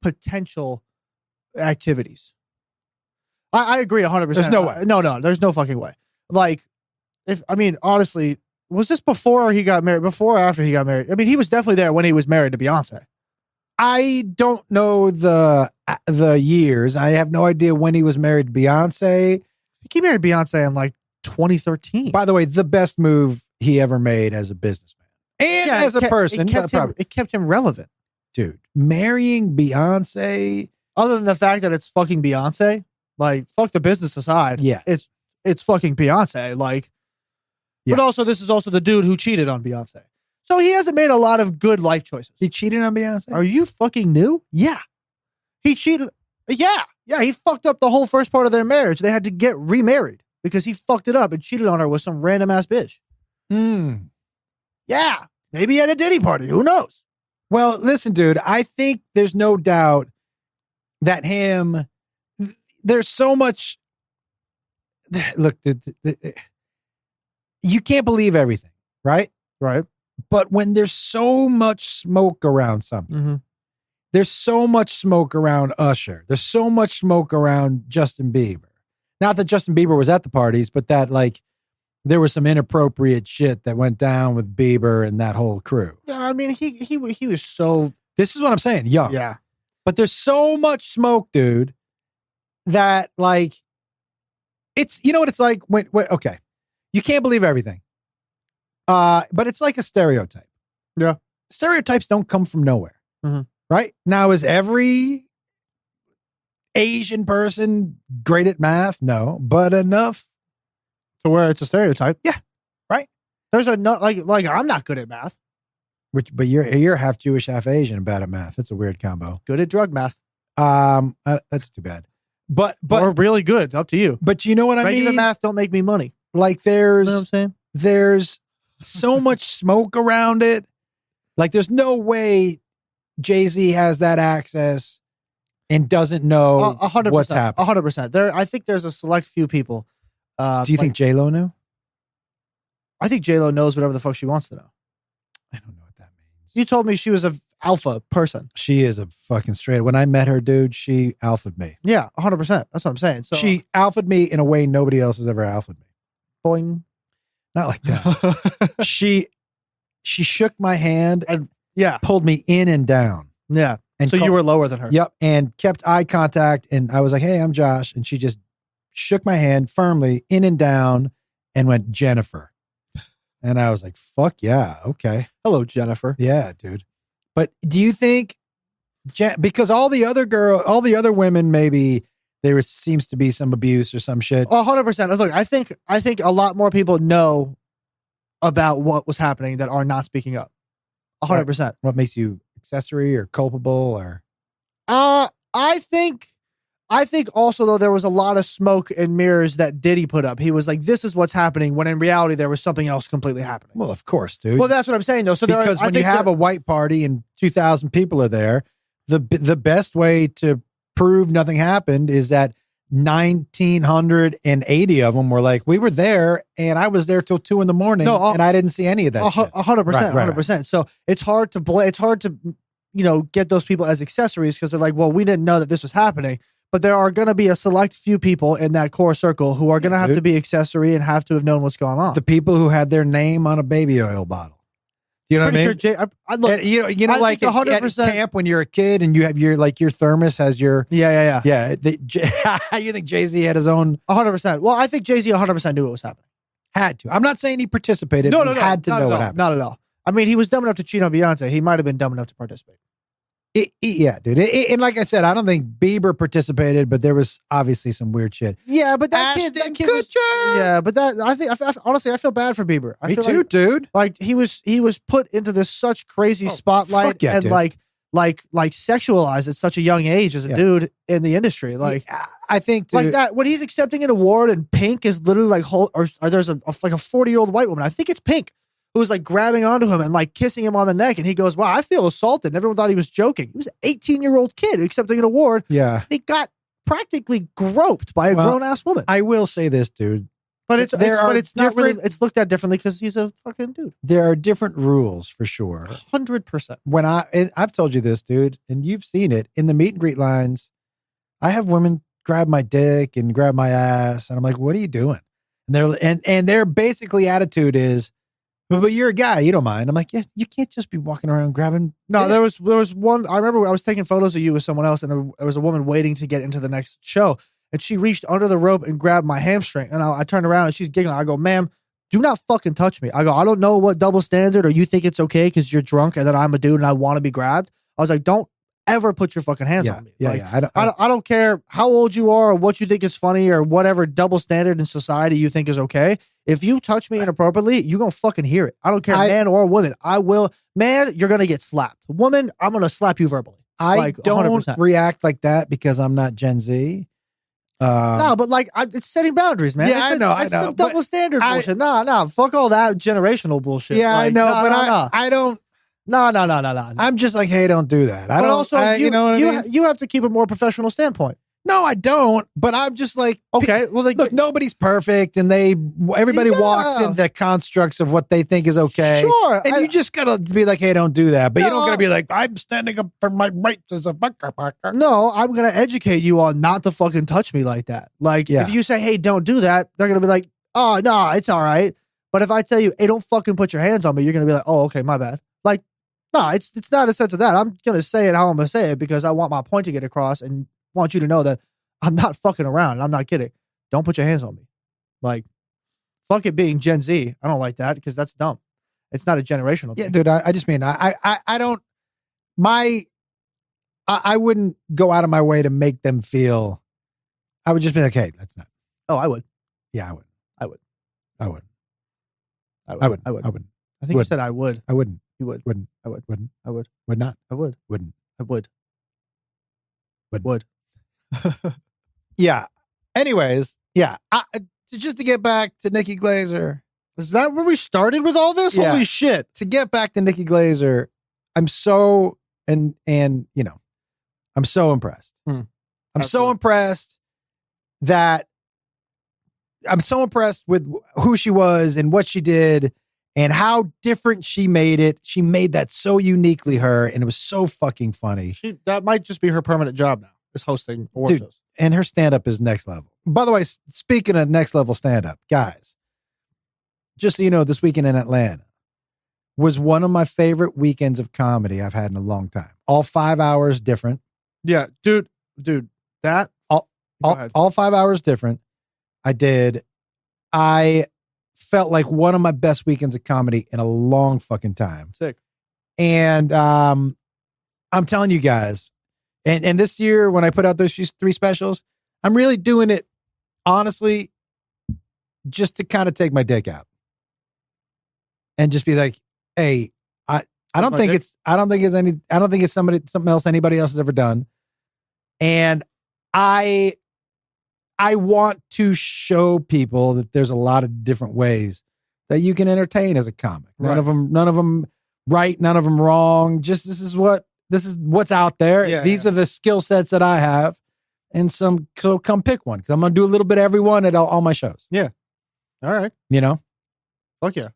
potential activities. I agree 100%. There's no way. No, there's no fucking way. Like, honestly, was this before he got married? Before or after he got married? I mean, he was definitely there when he was married to Beyonce. I don't know the years. I have no idea when he was married to Beyonce. I think he married Beyonce in like 2013. By the way, the best move he ever made as a businessman and as a person. It kept him relevant. Dude, marrying Beyonce. Other than the fact that it's fucking Beyonce, like, fuck the business aside. Yeah. It's fucking Beyonce. Like, but also this is also the dude who cheated on Beyonce. So he hasn't made a lot of good life choices. He cheated on Beyonce? Are you fucking new? Yeah. He cheated. Yeah. He fucked up the whole first part of their marriage. They had to get remarried because he fucked it up and cheated on her with some random ass bitch. Yeah. Maybe at a Diddy party. Who knows? Well, listen, dude, I think there's no doubt that there's so much. Look, dude, you can't believe everything, right? Right. But when there's so much smoke around something, there's so much smoke around Usher. There's so much smoke around Justin Bieber. Not that Justin Bieber was at the parties, but that like there was some inappropriate shit that went down with Bieber and that whole crew. Yeah, I mean, he was so. This is what I'm saying, young. Yeah. But there's so much smoke, dude, that like it's, you know what it's like when okay, you can't believe everything. But it's like a stereotype. Yeah. Stereotypes don't come from nowhere. Right? Now, is every Asian person great at math? No, but enough to where it's a stereotype. Yeah. Right? There's like I'm not good at math. But you're half Jewish, half Asian and bad at math. That's a weird combo. Good at drug math. That's too bad. But or really good. Up to you. But you know what I mean? Regular math don't make me money. Like there's, you know what I'm saying? There's so much smoke around it. Like there's no way Jay-Z has that access and doesn't know 100%, what's happening. 100%. I think there's a select few people. Do you think J-Lo knew? I think J-Lo knows whatever the fuck she wants to know. I don't know what that means. You told me she was an alpha person. She is a fucking straight. When I met her, dude, she alphaed me. Yeah, 100%. That's what I'm saying. So she alphaed me in a way nobody else has ever alphaed me. Boing. Not like that. She shook my hand and pulled me in and down. Yeah. And so you were lower than her. Yep. And kept eye contact. And I was like, hey, I'm Josh. And she just shook my hand firmly in and down and went, Jennifer. And I was like, fuck yeah. Okay. Hello, Jennifer. Yeah, dude. But do you think, because all the other women, maybe seems to be some abuse or some shit. 100%. Look, I think a lot more people know about what was happening that are not speaking up. 100%. What makes you accessory or culpable or? I think also, though, there was a lot of smoke and mirrors that Diddy put up. He was like, this is what's happening, when in reality, there was something else completely happening. Well, of course, dude. Well, that's what I'm saying, though. So because when you have a white party and 2,000 people are there, the best way to prove nothing happened is that 1,980 of them were like, we were there, and I was there till 2 a.m, and I didn't see any of that. 100%, 100%. So it's hard to get those people as accessories, because they're like, well, we didn't know that this was happening. But there are going to be a select few people in that core circle who are going to have to be accessory and have to have known what's going on. The people who had their name on a baby oil bottle. You know what I mean? Sure, like at camp when you're a kid and you have your thermos has your yeah. You think Jay-Z had his own 100%? Well, I think Jay-Z 100% knew what was happening. Had to. I'm not saying he participated. No, had to know what happened. Not at all. I mean, he was dumb enough to cheat on Beyonce. He might have been dumb enough to participate. Yeah, dude. And like I said, I don't think Bieber participated, but there was obviously some weird shit. Yeah, but that kid was, yeah, but that I honestly, I feel bad for Bieber. Me too, dude. Like he was put into this such crazy spotlight and dude. like sexualized at such a young age as a dude in the industry. Like I think, dude, like that when he's accepting an award and Pink is literally like or there's a 40-year-old white woman. I think it's Pink, who was like grabbing onto him and like kissing him on the neck. And he goes, wow, I feel assaulted. And everyone thought he was joking. He was an 18-year-old kid accepting an award. Yeah. And he got practically groped by a grown-ass woman. I will say this, dude. But it's not really, it's looked at differently because he's a fucking dude. There are different rules for sure. 100%. When I've told you this, dude, and you've seen it in the meet and greet lines, I have women grab my dick and grab my ass. And I'm like, what are you doing? And their basically attitude is, but you're a guy, you don't mind. I'm like, yeah, you can't just be walking around grabbing. No, there was one. I remember I was taking photos of you with someone else, and there was a woman waiting to get into the next show, and she reached under the rope and grabbed my hamstring, and I turned around and she's giggling. I go, ma'am, do not fucking touch me. I go, I don't know what double standard, or you think it's okay because you're drunk and that I'm a dude and I want to be grabbed. I was like, don't ever put your fucking hands on me. I don't care how old you are or what you think is funny or whatever double standard in society you think is okay. If you touch me inappropriately, you're going to fucking hear it. I don't care, man or woman. I will. Man, you're going to get slapped. Woman, I'm going to slap you verbally. I don't 100%. React like that because I'm not Gen Z. No, but like, it's setting boundaries, man. Yeah, I know. It's some double standard bullshit. Nah, fuck all that generational bullshit. Yeah, I know, but I don't. No. I'm just like, hey, don't do that. You know what I mean? You have to keep a more professional standpoint. No, I don't. But I'm just like, okay. Well, look, nobody's perfect, and everybody walks in the constructs of what they think is okay. Sure, and you just gotta be like, hey, don't do that. But you don't gotta be like, I'm standing up for my rights as a fucker. No, I'm gonna educate you on not to fucking touch me like that. Like, if you say, hey, don't do that, they're gonna be like, oh no, it's all right. But if I tell you, hey, don't fucking put your hands on me, you're gonna be like, oh, okay, my bad. Like, no, it's not a sense of that. I'm gonna say it how I'm gonna say it because I want my point to get across and want you to know that I'm not fucking around. I'm not kidding. Don't put your hands on me. Like, fuck it being Gen Z. I don't like that because that's dumb. It's not a generational thing. Yeah, dude. I just mean I don't. I wouldn't go out of my way to make them feel. I would just be like, hey, that's not. Oh, I would. Yeah, I would. I would. I would. I would. I would. I would. I wouldn't. I think you said I would. I wouldn't. You would. Wouldn't. I would. Wouldn't. I would. Would not. I would. Wouldn't. I would. Would. Yeah. Anyways, yeah. Just to get back to Nikki Glazer. Is that where we started with all this? Yeah. Holy shit. To get back to Nikki Glazer, I'm so I'm so impressed. I'm so impressed with who she was and what she did and how different she made it. She made that so uniquely her, and it was so fucking funny. That might just be her permanent job now, is hosting award shows. And her stand-up is next level. By the way, speaking of next level stand-up, guys, just so you know, this weekend in Atlanta was one of my favorite weekends of comedy I've had in a long time. All 5 hours different. Yeah, dude, that all 5 hours different. I felt like one of my best weekends of comedy in a long fucking time. Sick. And I'm telling you guys, and this year when I put out those 3 specials, I'm really doing it honestly just to kind of take my dick out and just be like, hey, I don't think it's something else anybody else has ever done. And I want to show people that there's a lot of different ways that you can entertain as a comic. None of them right, none of them wrong. Just this is what's out there. Yeah, These are the skill sets that I have. And so come pick one, because I'm going to do a little bit of everyone at all my shows. Yeah. All right. Fuck yeah.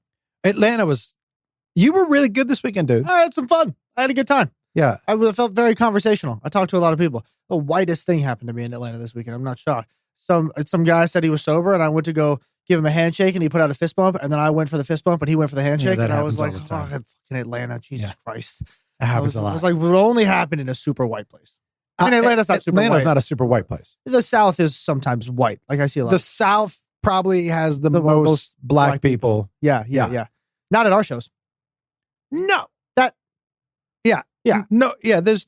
You were really good this weekend, dude. I had some fun. I had a good time. Yeah. I felt very conversational. I talked to a lot of people. The whitest thing happened to me in Atlanta this weekend. I'm not shocked. Some guy said he was sober, and I went to go give him a handshake, and he put out a fist bump, and then I went for the fist bump, and he went for the handshake, and I was like, fucking Atlanta, Jesus Christ. That happens a lot. I was like, it would only happen in a super white place. I mean, Atlanta's not super white. Atlanta's not a super white place. The South is sometimes white. Like I see a lot. The South probably has the most black people. Yeah. Not at our shows. No. There's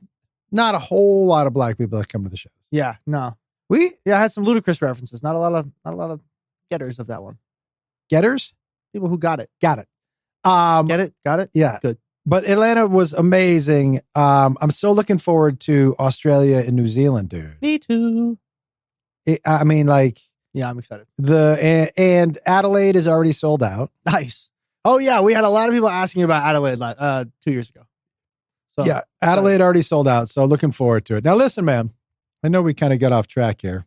not a whole lot of black people that come to the shows. Yeah, no. I had some ludicrous references. Not a lot of getters of that one. Getters? People who got it. Got it. Get it? Got it? Yeah. Good. But Atlanta was amazing. I'm so looking forward to Australia and New Zealand, dude. Me too. Yeah, I'm excited. And Adelaide is already sold out. Nice. Oh yeah, we had a lot of people asking about Adelaide 2 years ago. So, yeah, Adelaide already sold out, so looking forward to it. Now listen, man, I know we kind of got off track here,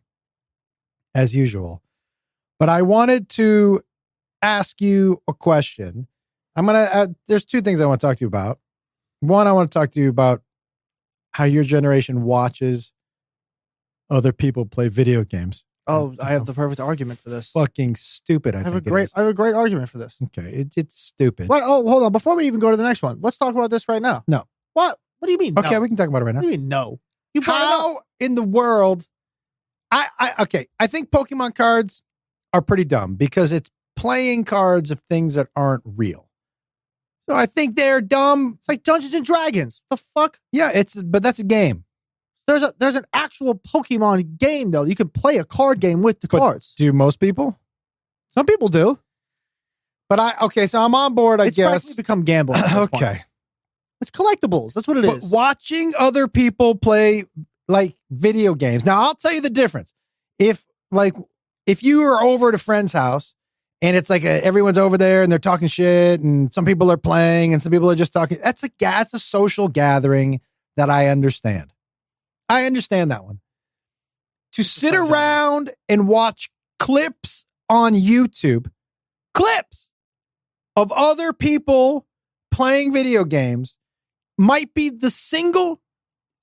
as usual, but I wanted to ask you a question. There's two things I want to talk to you about. One, I want to talk to you about how your generation watches other people play video games. Oh, I have the perfect argument for this. Fucking stupid. I have a great argument for this. Okay, it's stupid. What? Oh, hold on. Before we even go to the next one, let's talk about this right now. No. What? What do you mean? Okay, no? we can talk about it right now. What do you mean no? How in the world? I think Pokemon cards are pretty dumb because it's playing cards of things that aren't real. So I think they're dumb. It's like Dungeons and Dragons. The fuck? Yeah, but that's a game. There's an actual Pokemon game though. You can play a card game with the cards. Do most people? Some people do. But so I'm on board, I guess. It's become gambling. Okay. It's collectibles. That's what it is. Watching other people play like video games. Now I'll tell you the difference. If you are over at a friend's house and it's like everyone's over there and they're talking shit and some people are playing and some people are just talking, that's a social gathering that I understand. I understand that one. To sit around and watch clips on YouTube, clips of other people playing video games might be the single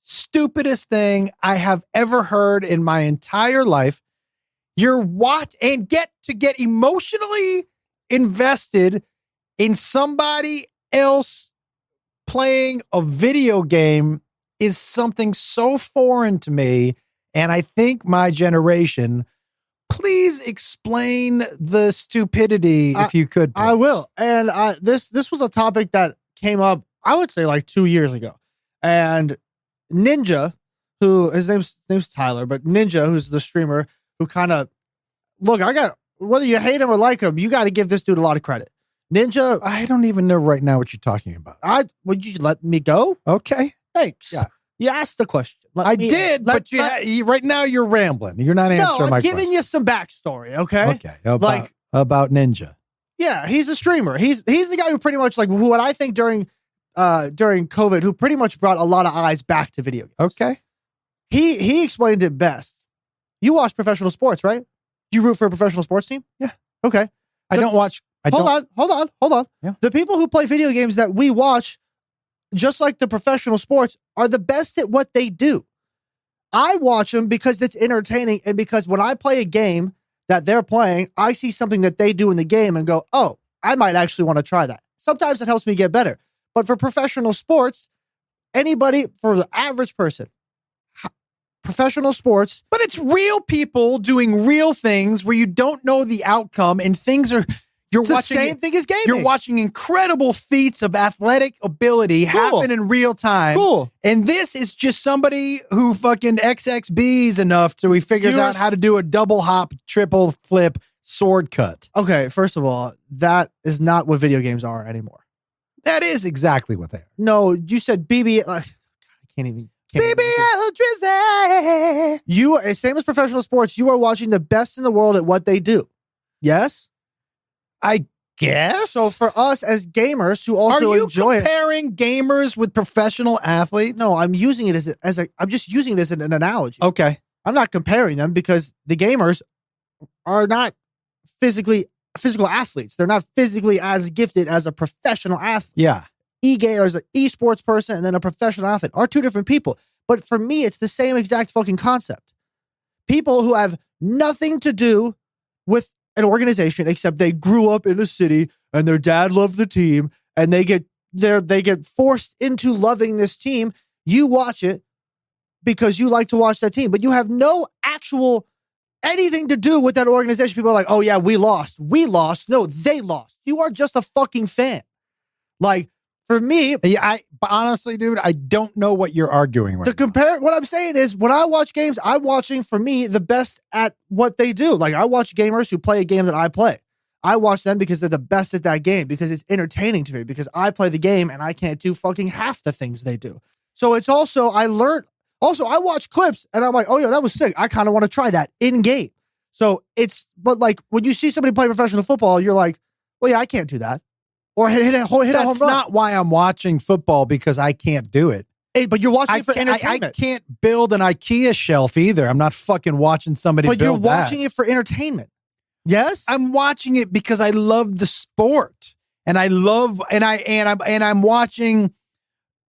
stupidest thing I have ever heard in my entire life. Get emotionally invested in somebody else playing a video game is something so foreign to me. And I think my generation, please explain the stupidity if you could. Please. I will. And this was a topic that came up, I would say like 2 years ago. And Ninja, who his name's Tyler, but Ninja, who's the streamer who kind of whether you hate him or like him, you got to give this dude a lot of credit. Ninja, I don't even know right now what you're talking about. Would you let me go? Okay. Thanks. Yeah. You asked the question. I did, but right now you're rambling. You're not answering my question. I'm giving you some backstory, okay? Okay. About Ninja. Yeah, he's a streamer. He's the guy who pretty much what I think during COVID, who pretty much brought a lot of eyes back to video games. Okay. He explained it best. You watch professional sports, right? Do you root for a professional sports team? Yeah. Okay. I don't watch. Hold on. Yeah. The people who play video games that we watch, just like the professional sports, are the best at what they do. I watch them because it's entertaining, and because when I play a game that they're playing, I see something that they do in the game and go, oh, I might actually want to try that. Sometimes it helps me get better. But for professional sports, for the average person, professional sports. But it's real people doing real things where you don't know the outcome, and things are... It's the same thing as gaming. You're watching incredible feats of athletic ability happen in real time. Cool. And this is just somebody who fucking XXBs enough so he figures out how to do a double hop, triple flip, sword cut. Okay, first of all, that is not what video games are anymore. That is exactly what they are. No, you said BB. I can't even. BBL Drizzy. You, same as professional sports, you are watching the best in the world at what they do. Yes? I guess. So for us as gamers who also enjoy it. Are you comparing gamers with professional athletes? No, I'm using it I'm just using it as an analogy. Okay. I'm not comparing them because the gamers are not physical athletes. They're not physically as gifted as a professional athlete. Yeah. There's an esports person and then a professional athlete are two different people. But for me, it's the same exact fucking concept. People who have nothing to do with an organization except they grew up in a city and their dad loved the team and they get forced into loving this team. You watch it because you like to watch that team, but you have no actual anything to do with that organization. People are like, oh yeah, we lost. No, they lost. You are just a fucking fan. Like, for me, but honestly, dude, I don't know what you're arguing right now. What I'm saying is, when I watch games, I'm watching, for me, the best at what they do. Like, I watch gamers who play a game that I play. I watch them because they're the best at that game, because it's entertaining to me, because I play the game and I can't do fucking half the things they do. So it's also, I watch clips and I'm like, oh yeah, that was sick. I kind of want to try that in game. So but like, when you see somebody play professional football, you're like, well, yeah, I can't do that. Or hit a home run. That's not why I'm watching football, because I can't do it. Hey, but you're watching it for entertainment. I can't build an IKEA shelf either. I'm not fucking watching somebody build that. But you're watching it for entertainment. Yes? I'm watching it because I love the sport. And I'm watching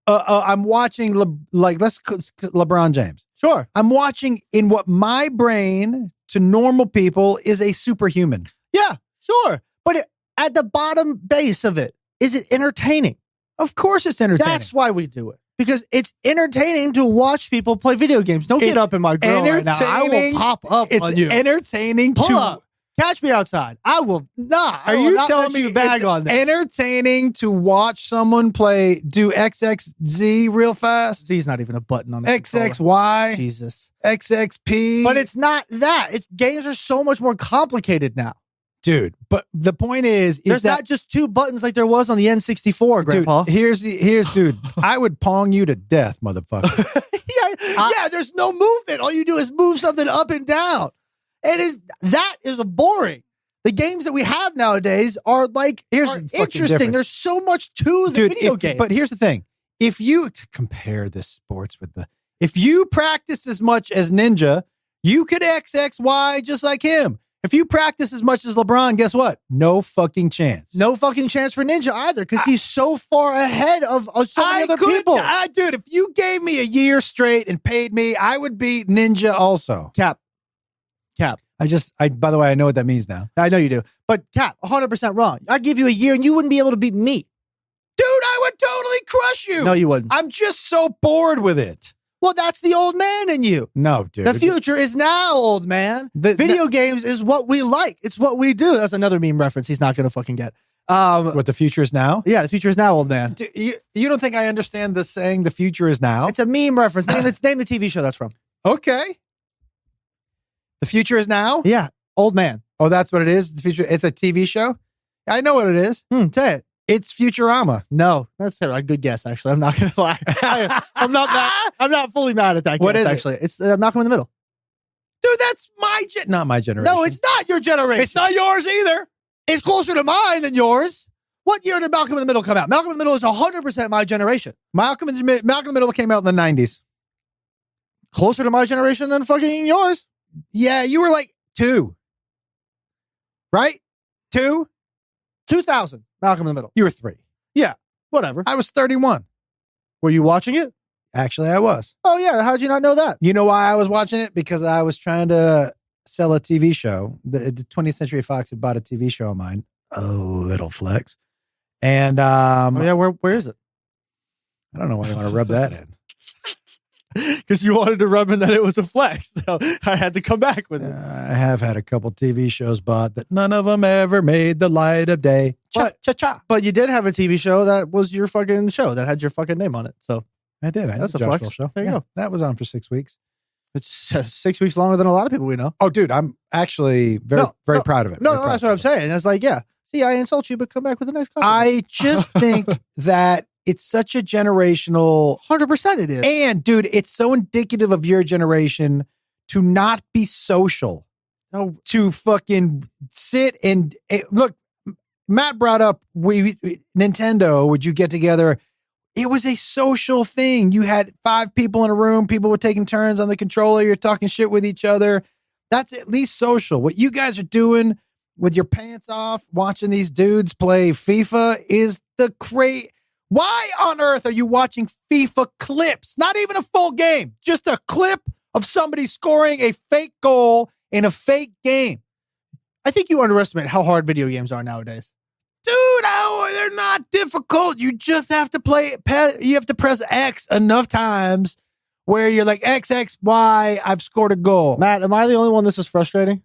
LeBron James. Sure. I'm watching in what my brain to normal people is a superhuman. Yeah, sure. But at the bottom base of it, is it entertaining? Of course it's entertaining. That's why we do it. Because it's entertaining to watch people play video games. Don't get up in my grill right now. I will pop up on you. It's entertaining Pull up. Catch me outside. I will not. Are you telling me bag on this? Entertaining to watch someone do XXZ real fast? Z's not even a button on the XXY. Jesus. XXP. But it's not that. Games are so much more complicated now. Dude, but the point is there's not just two buttons like there was on the N64, Grandpa. Dude, dude, I would pong you to death, motherfucker. Yeah, there's no movement. All you do is move something up and down. That is boring. The games that we have nowadays are interesting. There's so much to the video game. But here's the thing. If you compare this sports if you practice as much as Ninja, you could XXY just like him. If you practice as much as LeBron, guess what? No fucking chance. No fucking chance for Ninja either, because he's so far ahead of so many other people. Dude, if you gave me a year straight and paid me, I would beat Ninja also. Cap. By the way, I know what that means now. I know you do. But Cap, 100% wrong. I'd give you a year and you wouldn't be able to beat me. Dude, I would totally crush you. No, you wouldn't. I'm just so bored with it. Well, that's the old man in you. No, dude. The future is now, old man. Video games is what we like. It's what we do. That's another meme reference he's not going to fucking get. What, the future is now? Yeah, the future is now, old man. Dude, you don't think I understand the saying the future is now? It's a meme reference. Name the TV show that's from. Okay. The future is now? Yeah, old man. Oh, that's what it is? The future. It's a TV show? I know what it is. Say it. It's Futurama. No, that's a good guess, actually. I'm not going to lie. I'm not mad. I'm not fully mad at that what guess, is actually. It's Malcolm in the Middle. Dude, that's not my generation. No, it's not your generation. It's not yours either. It's closer to mine than yours. What year did Malcolm in the Middle come out? Malcolm in the Middle is 100% my generation. Malcolm in the Middle came out in the 90s. Closer to my generation than fucking yours. Yeah, you were like 2. Right? 2? 2000. Malcolm in the Middle. You were 3. Yeah, whatever. I was 31. Were you watching it? Actually, I was. Oh, yeah. How'd you not know that? You know why I was watching it? Because I was trying to sell a TV show. The 20th Century Fox had bought a TV show of mine. A little flex. And where is it? I don't know why you want to rub that in. Because you wanted to rub in that it was a flex. So I had to come back with it. I have had a couple TV shows bought that none of them ever made the light of day. But you did have a TV show that was your fucking show that had your fucking name on it. So I did. That's a flex show. There you go. That was on for 6 weeks. It's 6 weeks longer than a lot of people we know. Oh, dude, I'm actually very proud of it. No, that's what I'm saying. It's like, yeah, see, I insult you, but come back with a nice compliment. I just think that it's such a generational 100% it is. And dude, it's so indicative of your generation to not be social. No. To fucking sit and look, Matt brought up Nintendo, would you get together? It was a social thing. You had 5 people in a room, people were taking turns on the controller, you're talking shit with each other. That's at least social. What you guys are doing with your pants off, watching these dudes play FIFA is the great. Why on earth are you watching FIFA clips? Not even a full game, just a clip of somebody scoring a fake goal in a fake game. I think you underestimate how hard video games are nowadays. Dude, they're not difficult. You just have to play. You have to press X enough times where you're like, X, X, Y, I've scored a goal. Matt, am I the only one this is frustrating?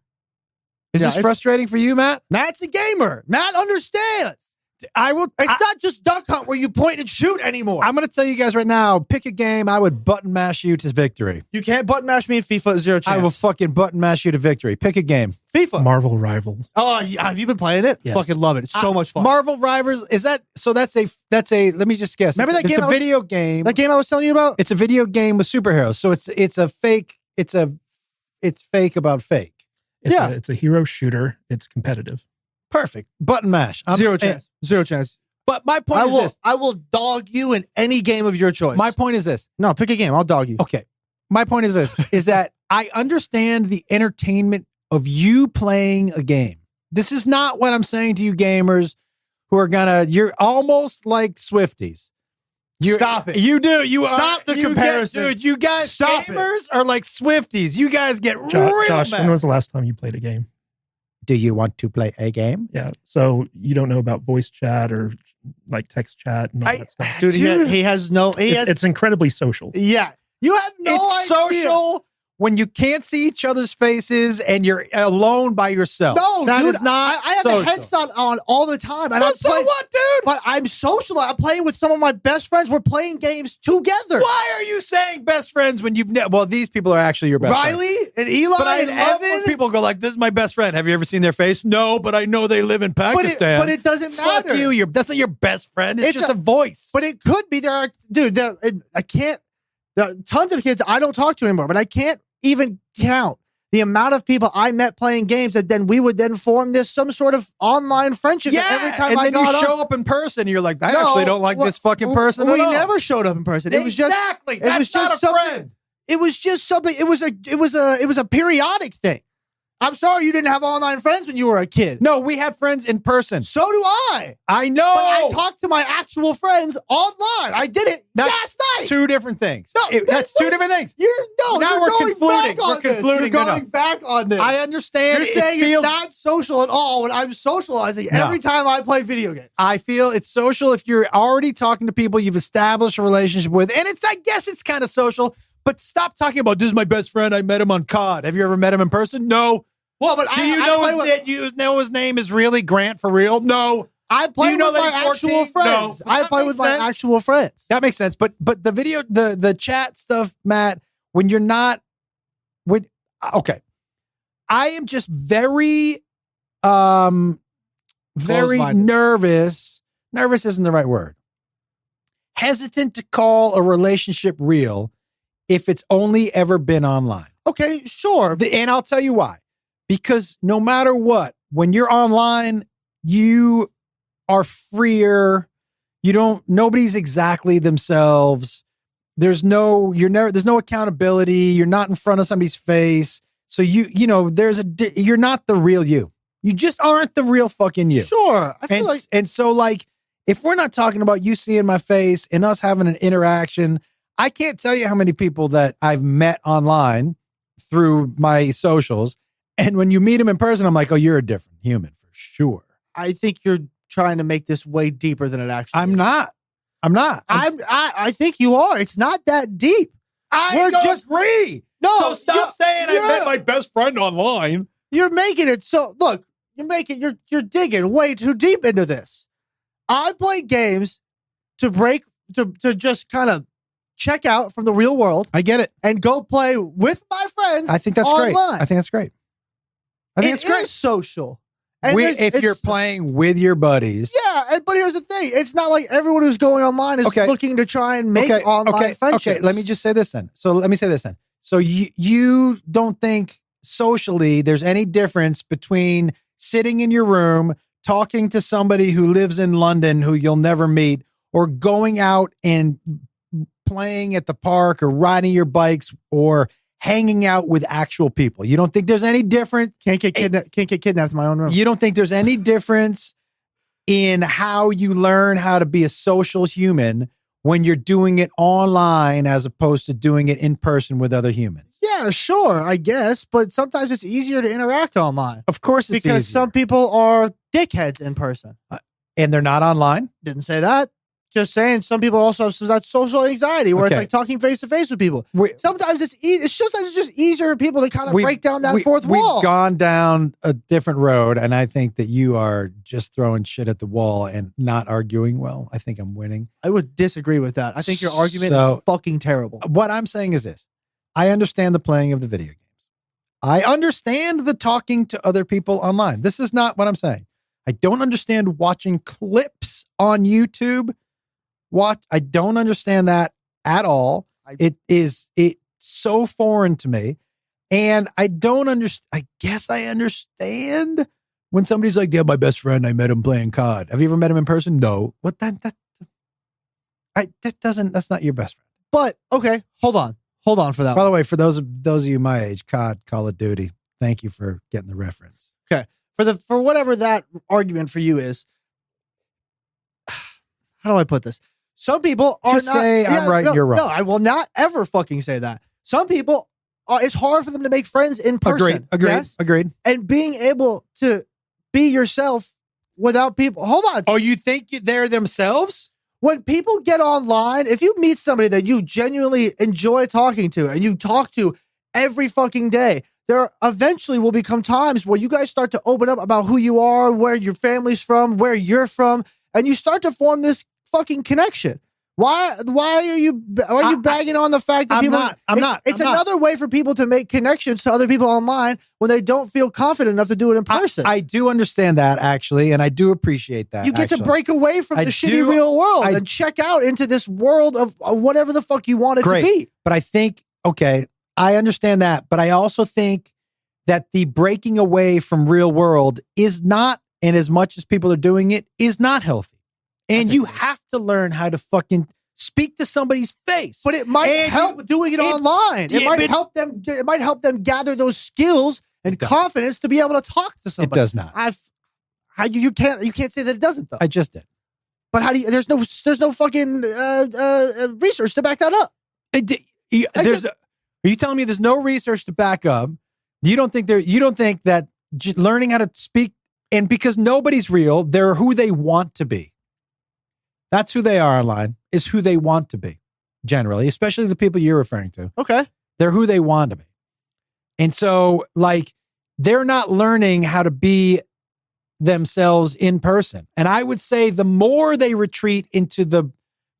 Is this frustrating for you, Matt? Matt's a gamer. Matt understands. It's not just Duck Hunt where you point and shoot anymore. I'm going to tell you guys right now, pick a game, I would button mash you to victory. You can't button mash me in FIFA, 0 chance. I will fucking button mash you to victory. Pick a game. FIFA. Marvel Rivals. Oh, yeah. Have you been playing it? Yes. Fucking love it. It's so much fun. Marvel Rivals, is that, so that's a, let me just guess. Remember that game? It's a video game. That game I was telling you about? It's a video game with superheroes. So it's a fake, it's fake about fake. It's a hero shooter. It's competitive. Perfect. Button mash. 0 chance. 0 chance. But my point is this. I will dog you in any game of your choice. My point is this. No, pick a game. I'll dog you. Okay. My point is this, is that I understand the entertainment of you playing a game. This is not what I'm saying to you gamers who are you're almost like Swifties. Stop it. You do. Stop the comparison. Dude, you guys, Stop gamers are like Swifties. You guys get real Josh, mad. when was the last time you played a game? Do you want to play a game? Yeah. So you don't know about voice chat or like text chat and all that stuff. Dude, he has no... It's incredibly social. Yeah. You have no It's idea. social when you can't see each other's faces and you're alone by yourself. No, that dude, is not I have social. a headset on all the time. And So what, dude? But I'm social. I'm playing with some of my best friends. We're playing games together. Why are you saying best friends when you've well, these people are actually your best Riley friends. and Eli But I and love Evan. when people go like, this is my best friend. Have you ever seen their face? No, but I know they live in Pakistan. But it doesn't matter. Fuck you. That's not your best friend. It's just a voice. But it could be. There are tons of kids I don't talk to anymore, but I can't even count the amount of people I met playing games that then we would then form some sort of online friendship. Yeah, every time and I then got you up, show up in person and you're like, I actually don't like this fucking person We at all. never showed up in person. It was just Exactly. It was just not a something. friend. It was just something. It was a periodic thing. I'm sorry you didn't have online friends when you were a kid. No, we had friends in person. So do I. I know. But I talked to my actual friends online. I did it last night. Two different things. No, that's two different things. Now we're concluding. You're going back on this. I understand. You're saying it's not social at all when I'm socializing every time I play video games. I feel it's social if you're already talking to people you've established a relationship with. And I guess it's kind of social, but stop talking about, this is my best friend. I met him on COD. Have you ever met him in person? No. Well, but do you know his name is really Grant for real? No. I play with my actual friends. No. I play with my actual friends. That makes sense. But the video, the chat stuff, Matt, when you're not okay. I am just very nervous. Nervous isn't the right word. Hesitant to call a relationship real if it's only ever been online. Okay, sure. And I'll tell you why. Because no matter what, when you're online, you are freer. Nobody's exactly themselves. There's no accountability. You're not in front of somebody's face. So you're not the real you. You just aren't the real fucking you. Sure. And so like, if we're not talking about you seeing my face and us having an interaction, I can't tell you how many people that I've met online through my socials. And when you meet them in person, I'm like, oh, you're a different human for sure. I think you're trying to make this way deeper than it actually is. I'm not. I think you are. It's not that deep. I don't agree. No. So stop saying I met my best friend online. You're making it so, look, you're digging way too deep into this. I play games to just kind of check out from the real world. I get it. And go play with my friends. I think that's online. great. I think that's great. I think it's great. It is social. If you're playing with your buddies. Yeah, but here's the thing. It's not like everyone who's going online is looking to try and make online friendships. Okay, let me just say this then. So you don't think socially there's any difference between sitting in your room, talking to somebody who lives in London who you'll never meet, or going out and playing at the park or riding your bikes or hanging out with actual people? You don't think there's any difference? Can't get kidnapped in my own room. You don't think there's any difference in how you learn how to be a social human when you're doing it online as opposed to doing it in person with other humans? Yeah, sure, I guess. But sometimes it's easier to interact online. Of course it's because easier. Some people are dickheads in person. And they're not online? Didn't say that. Just saying, some people also have that social anxiety where it's like talking face to face with people. Sometimes it's just easier for people to kind of break down that fourth wall. We've gone down a different road, and I think that you are just throwing shit at the wall and not arguing well. I think I'm winning. I would disagree with that. I think your argument is fucking terrible. What I'm saying is this. I understand the playing of the video games. I understand the talking to other people online. This is not what I'm saying. I don't understand watching clips on YouTube. I don't understand that at all. It's so foreign to me. And I don't understand. I guess I understand when somebody's like, yeah, my best friend, I met him playing COD. Have you ever met him in person? No. What that's not your best friend. But okay, hold on for that. By the way, for those of you my age, COD, Call of Duty, thank you for getting the reference. Okay. For whatever that argument for you is, how do I put this? Some people are just say I'm right and you're wrong. No, I will not ever fucking say that. Some people, it's hard for them to make friends in person. Agreed. And being able to be yourself without people. Hold on. Oh, you think they're themselves? When people get online, if you meet somebody that you genuinely enjoy talking to and you talk to every fucking day, there eventually will become times where you guys start to open up about who you are, where your family's from, where you're from, and you start to form this fucking connection. Why are you bagging on the fact that it's another way for people to make connections to other people online when they don't feel confident enough to do it in person. I do understand that, actually, and I do appreciate that. You get to break away from the shitty real world and check out into this world of whatever the fuck you want it to be. But I think, okay, I understand that, but I also think that the breaking away from real world is not, and as much as people are doing it, is not healthy. And you have to learn how to fucking speak to somebody's face. But it might help doing it online. It might help them. It might help them gather those skills and confidence to be able to talk to somebody. It does not. You can't say that it doesn't though. I just did. But how do you? There's no fucking research to back that up. Are you telling me there's no research to back up? You don't think that learning how to speak, and because nobody's real, they're who they want to be. That's who they are online, is who they want to be, generally, especially the people you're referring to. Okay. They're who they want to be. And so, like, they're not learning how to be themselves in person. And I would say the more they retreat into the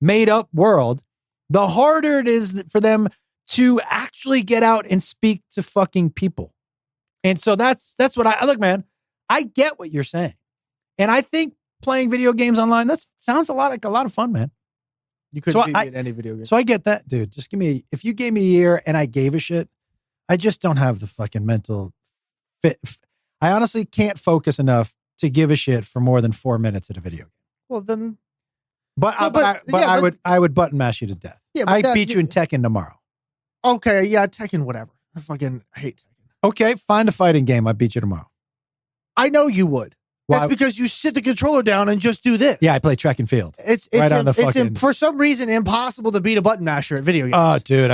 made-up world, the harder it is for them to actually get out and speak to fucking people. And so that's what look, man, I get what you're saying. And I think playing video games online, that sounds like a lot of fun, man. You couldn't beat any video game. So I get that, dude. Just if you gave me a year and I gave a shit, I just don't have the fucking mental fit. I honestly can't focus enough to give a shit for more than 4 minutes at a video game. Well, then. I would button mash you to death. Yeah, I beat you in Tekken tomorrow. Okay, yeah, Tekken, whatever. I fucking hate Tekken. Okay, find a fighting game. I beat you tomorrow. I know you would. That's because you sit the controller down and just do this. Yeah, I play track and field. It's for some reason impossible to beat a button masher at video games. Oh, dude,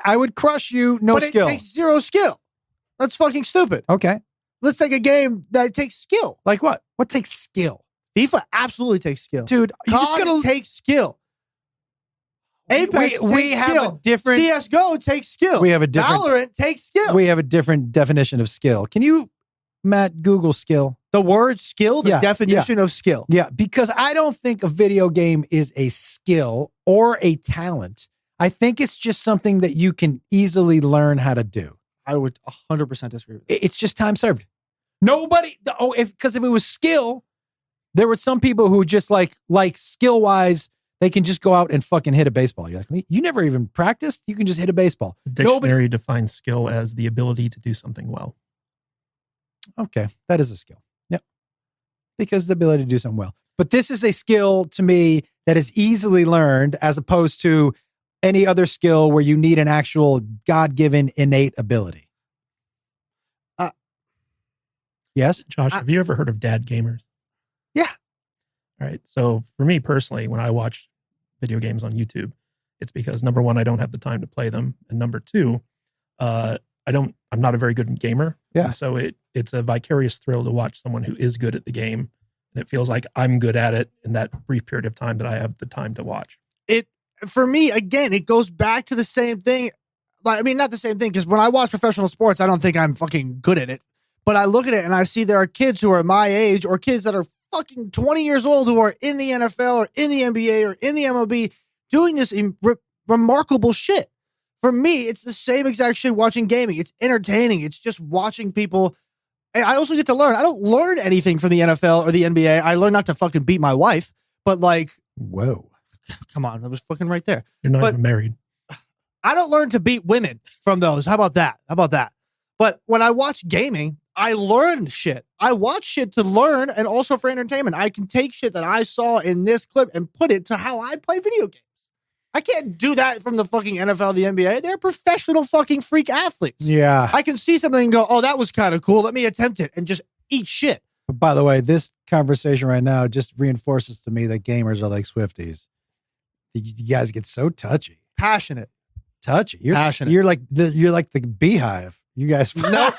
I would crush you. No skill. It takes zero skill. That's fucking stupid. Okay, let's take a game that takes skill. Like what? What takes skill? FIFA absolutely takes skill, dude. COD takes skill. Apex we have skill. A different CS:GO takes skill. We have a different Valorant takes skill. We have a different definition of skill. Can you, Matt, Google skill? The word skill, the definition of skill. Yeah, because I don't think a video game is a skill or a talent. I think it's just something that you can easily learn how to do. I would 100% disagree with that. It's just time served. Nobody. Because if it was skill, there were some people who just like skill wise, they can just go out and fucking hit a baseball. You're like, you never even practiced. You can just hit a baseball. The dictionary defines skill as the ability to do something well. Okay, that is a skill. Yep, because the ability to do something well. But this is a skill to me that is easily learned, as opposed to any other skill where you need an actual God-given innate ability. Yes, Josh, have you ever heard of dad gamers? Yeah. All right. So for me personally, when I watch video games on YouTube, it's because number one, I don't have the time to play them, and number two, I'm not a very good gamer. Yeah. And so it's a vicarious thrill to watch someone who is good at the game, and it feels like I'm good at it in that brief period of time that I have the time to watch. For me, again, it goes back to the same thing. Like, I mean, not the same thing, because when I watch professional sports, I don't think I'm fucking good at it. But I look at it and I see there are kids who are my age, or kids that are fucking 20 years old who are in the NFL or in the NBA or in the MLB doing this remarkable shit. For me, it's the same exact shit watching gaming. It's entertaining. It's just watching people. And I also get to learn. I don't learn anything from the NFL or the NBA. I learn not to fucking beat my wife. But like, whoa, come on, that was fucking right there. You're not even married. I don't learn to beat women from those. How about that? But when I watch gaming, I learn shit. I watch shit to learn and also for entertainment. I can take shit that I saw in this clip and put it to how I play video games. I can't do that from the fucking NFL, the NBA. They're professional fucking freak athletes. Yeah. I can see something and go, oh, that was kind of cool. Let me attempt it and just eat shit. But by the way, this conversation right now just reinforces to me that gamers are like Swifties. You guys get so touchy. Passionate. Touchy. You're passionate. You're like the beehive. You guys. No.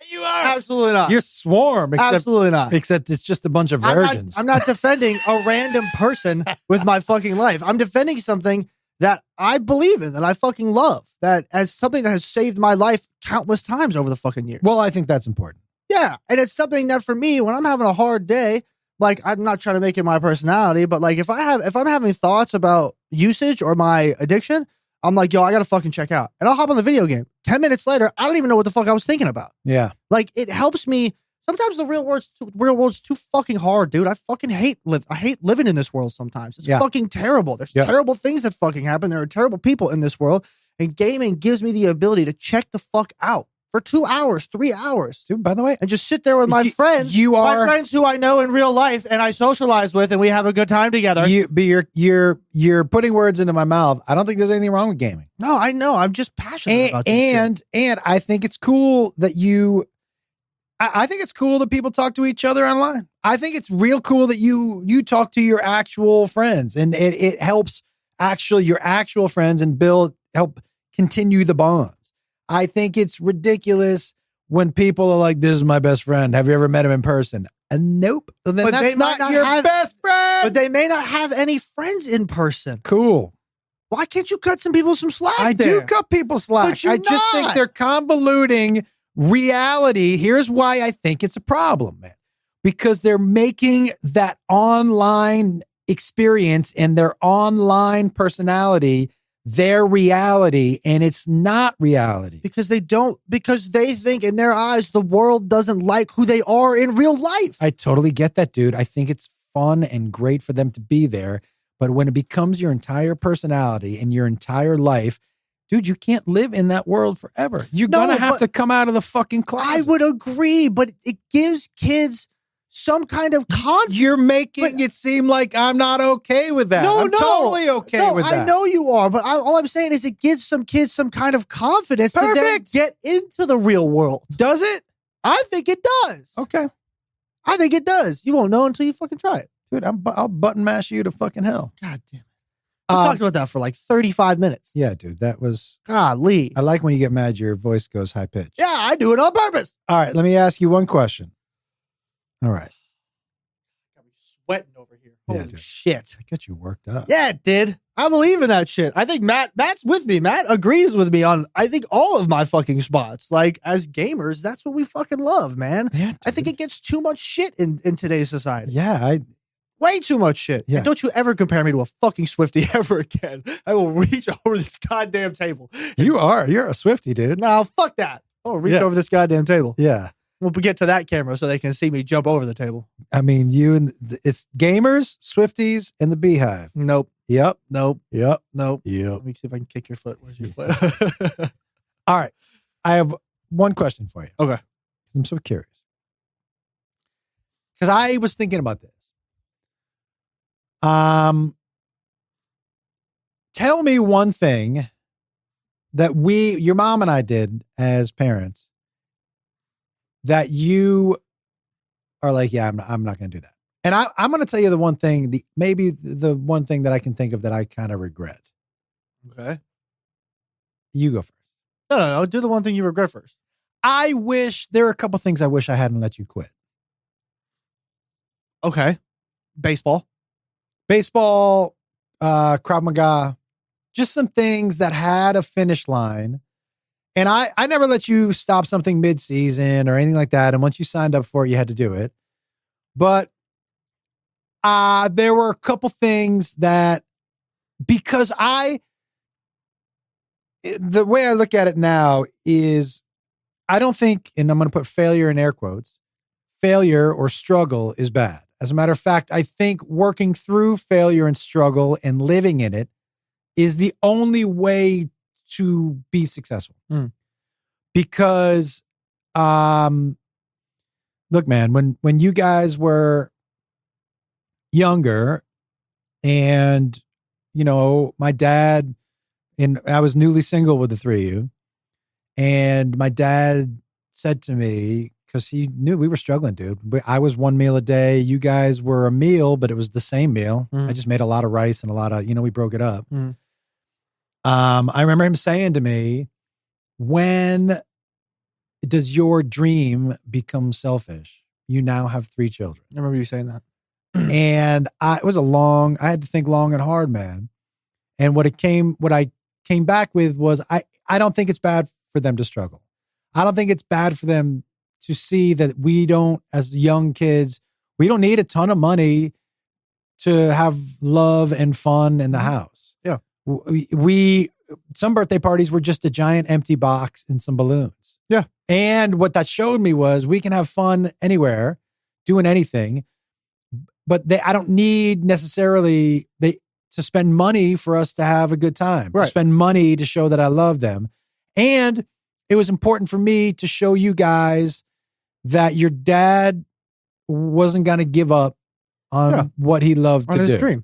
You are. Absolutely not. You're swarm. Absolutely not. Except it's just a bunch of virgins. I'm not defending a random person with my fucking life. I'm defending something that I believe in, that I fucking love, that as something that has saved my life countless times over the fucking years. Well, I think that's important. Yeah. And it's something that for me, when I'm having a hard day, like, I'm not trying to make it my personality, but like if I'm having thoughts about usage or my addiction, I'm like, yo, I gotta fucking check out. And I'll hop on the video game. 10 minutes later, I don't even know what the fuck I was thinking about. Yeah. Like, it helps me. Sometimes the real world's too fucking hard, dude. I fucking hate living in this world sometimes. It's fucking terrible. There's terrible things that fucking happen. There are terrible people in this world. And gaming gives me the ability to check the fuck out for 2 hours, 3 hours. Dude, by the way, and just sit there with my friends. My friends who I know in real life and I socialize with, and we have a good time together. You're putting words into my mouth. I don't think there's anything wrong with gaming. No, I know. I'm just passionate about this. And I think it's cool that I think it's cool that people talk to each other online. I think it's real cool that you talk to your actual friends, and it helps your actual friends and help continue the bonds. I think it's ridiculous when people are like, this is my best friend. Have you ever met him in person? Nope. Then but that's not your best friend. But they may not have any friends in person. Cool. Why can't you cut some people some slack? I do cut people slack. I just think they're convoluting reality. Here's why I think it's a problem, man. Because they're making that online experience and their online personality their reality, and it's not reality. Because they think in their eyes the world doesn't like who they are in real life. I totally get that, dude. I think it's fun and great for them to be there. But when it becomes your entire personality and your entire life, dude, you can't live in that world forever. You're going to have to come out of the fucking closet. I would agree, but it gives kids some kind of confidence. You're making it seem like I'm not okay with that. I'm totally okay with that. I know you are, but all I'm saying is it gives some kids some kind of confidence to then get into the real world. Does it? I think it does. Okay. I think it does. You won't know until you fucking try it. Dude, I'll button mash you to fucking hell. God damn it. We talked about that for like 35 minutes. Yeah, dude, that was... Golly. I like when you get mad, your voice goes high pitched. Yeah, I do it on purpose. All right, let me ask you one question. All right. Got me sweating over here. Holy shit. I got you worked up. Yeah, it did. I believe in that shit. I think Matt's with me. Matt agrees with me on, I think, all of my fucking spots. Like, as gamers, that's what we fucking love, man. Yeah, I think it gets too much shit in today's society. Yeah, way too much shit. Yeah. And don't you ever compare me to a fucking Swiftie ever again. I will reach over this goddamn table. You're a Swiftie, dude. No, fuck that. I'll reach over this goddamn table. Yeah. We'll get to that camera so they can see me jump over the table. I mean, it's gamers, Swifties, and the Beehive. Nope. Yep. Nope. Yep. Nope. Yep. Let me see if I can kick your foot. Where's your foot? All right. I have one question for you. Okay. I'm so curious. Because I was thinking about this. Tell me one thing that your mom and I did as parents that you are like, yeah, I'm not going to do that. And I'm going to tell you the one thing, maybe the one thing that I can think of that I kind of regret. Okay. You go first. No. Do the one thing you regret first. There are a couple things I wish I hadn't let you quit. Okay. Baseball, Krav Maga, just some things that had a finish line. And I never let you stop something mid-season or anything like that. And once you signed up for it, you had to do it. But there were a couple things that, because the way I look at it now is, I don't think, and I'm going to put failure in air quotes, failure or struggle is bad. As a matter of fact, I think working through failure and struggle and living in it is the only way to be successful. Because, look, man, when you guys were younger and, my dad, and I was newly single with the three of you, and my dad said to me, because he knew we were struggling, dude. I was one meal a day. You guys were a meal, but it was the same meal. I just made a lot of rice and a lot of, we broke it up. I remember him saying to me, when does your dream become selfish? You now have 3 children. I remember you saying that. And I had to think long and hard, man. And what I came back with was, I don't think it's bad for them to struggle. I don't think it's bad for them to see that we don't, as young kids, we don't need a ton of money to have love and fun in the house. Yeah. Some birthday parties were just a giant empty box and some balloons. Yeah. And what that showed me was we can have fun anywhere, doing anything, but I don't need necessarily to spend money for us to have a good time, right. To spend money to show that I love them. And it was important for me to show you guys that your dad wasn't going to give up on what he loved to do. On his dream.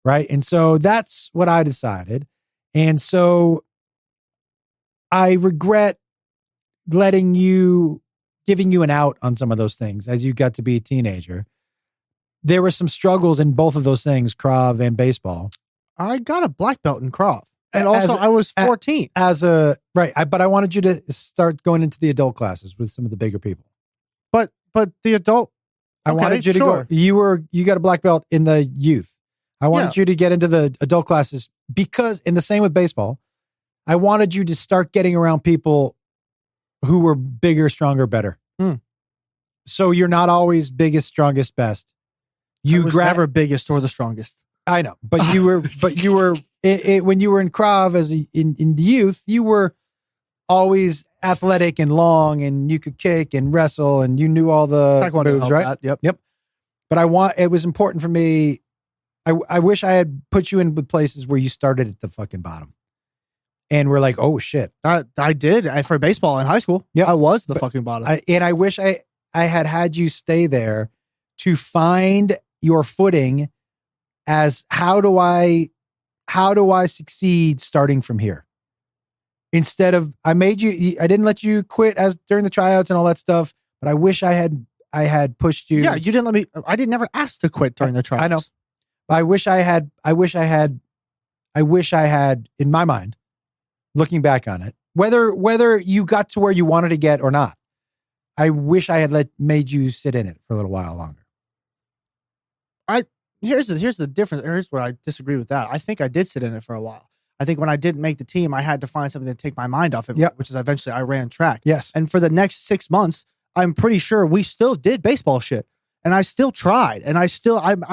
Right. And so that's what I decided. And so I regret giving you an out on some of those things as you got to be a teenager. There were some struggles in both of those things, Krav and baseball. I got a black belt in Krav. And also I was 14. But I wanted you to start going into the adult classes with some of the bigger people. But the adult, I wanted you to go. You got a black belt in the youth. I wanted you to get into the adult classes because, and the same with baseball, I wanted you to start getting around people who were bigger, stronger, better. So you're not always biggest, strongest, best. You was never biggest or the strongest. I know, but you were, when you were in Krav in the youth, you were always athletic and long, and you could kick and wrestle, and you knew all the moves, right? Yep. But it was important for me. I wish I had put you in with places where you started at the fucking bottom, and we're like, oh shit. I did for baseball in high school. Yeah, I was the fucking bottom, and I wish I had you stay there to find your footing. As how do I succeed starting from here? Instead of, I didn't let you quit during the tryouts and all that stuff, but I wish I had pushed you. Yeah, you didn't let me. I never asked to quit during the tryouts. I know. But I wish I had in my mind, looking back on it, whether you got to where you wanted to get or not, I wish I had made you sit in it for a little while longer. Here's the difference. Here's where I disagree with that. I think I did sit in it for a while. I think when I didn't make the team, I had to find something to take my mind off of it, which is eventually I ran track. Yes. And for the next 6 months, I'm pretty sure we still did baseball shit. And I still tried. And I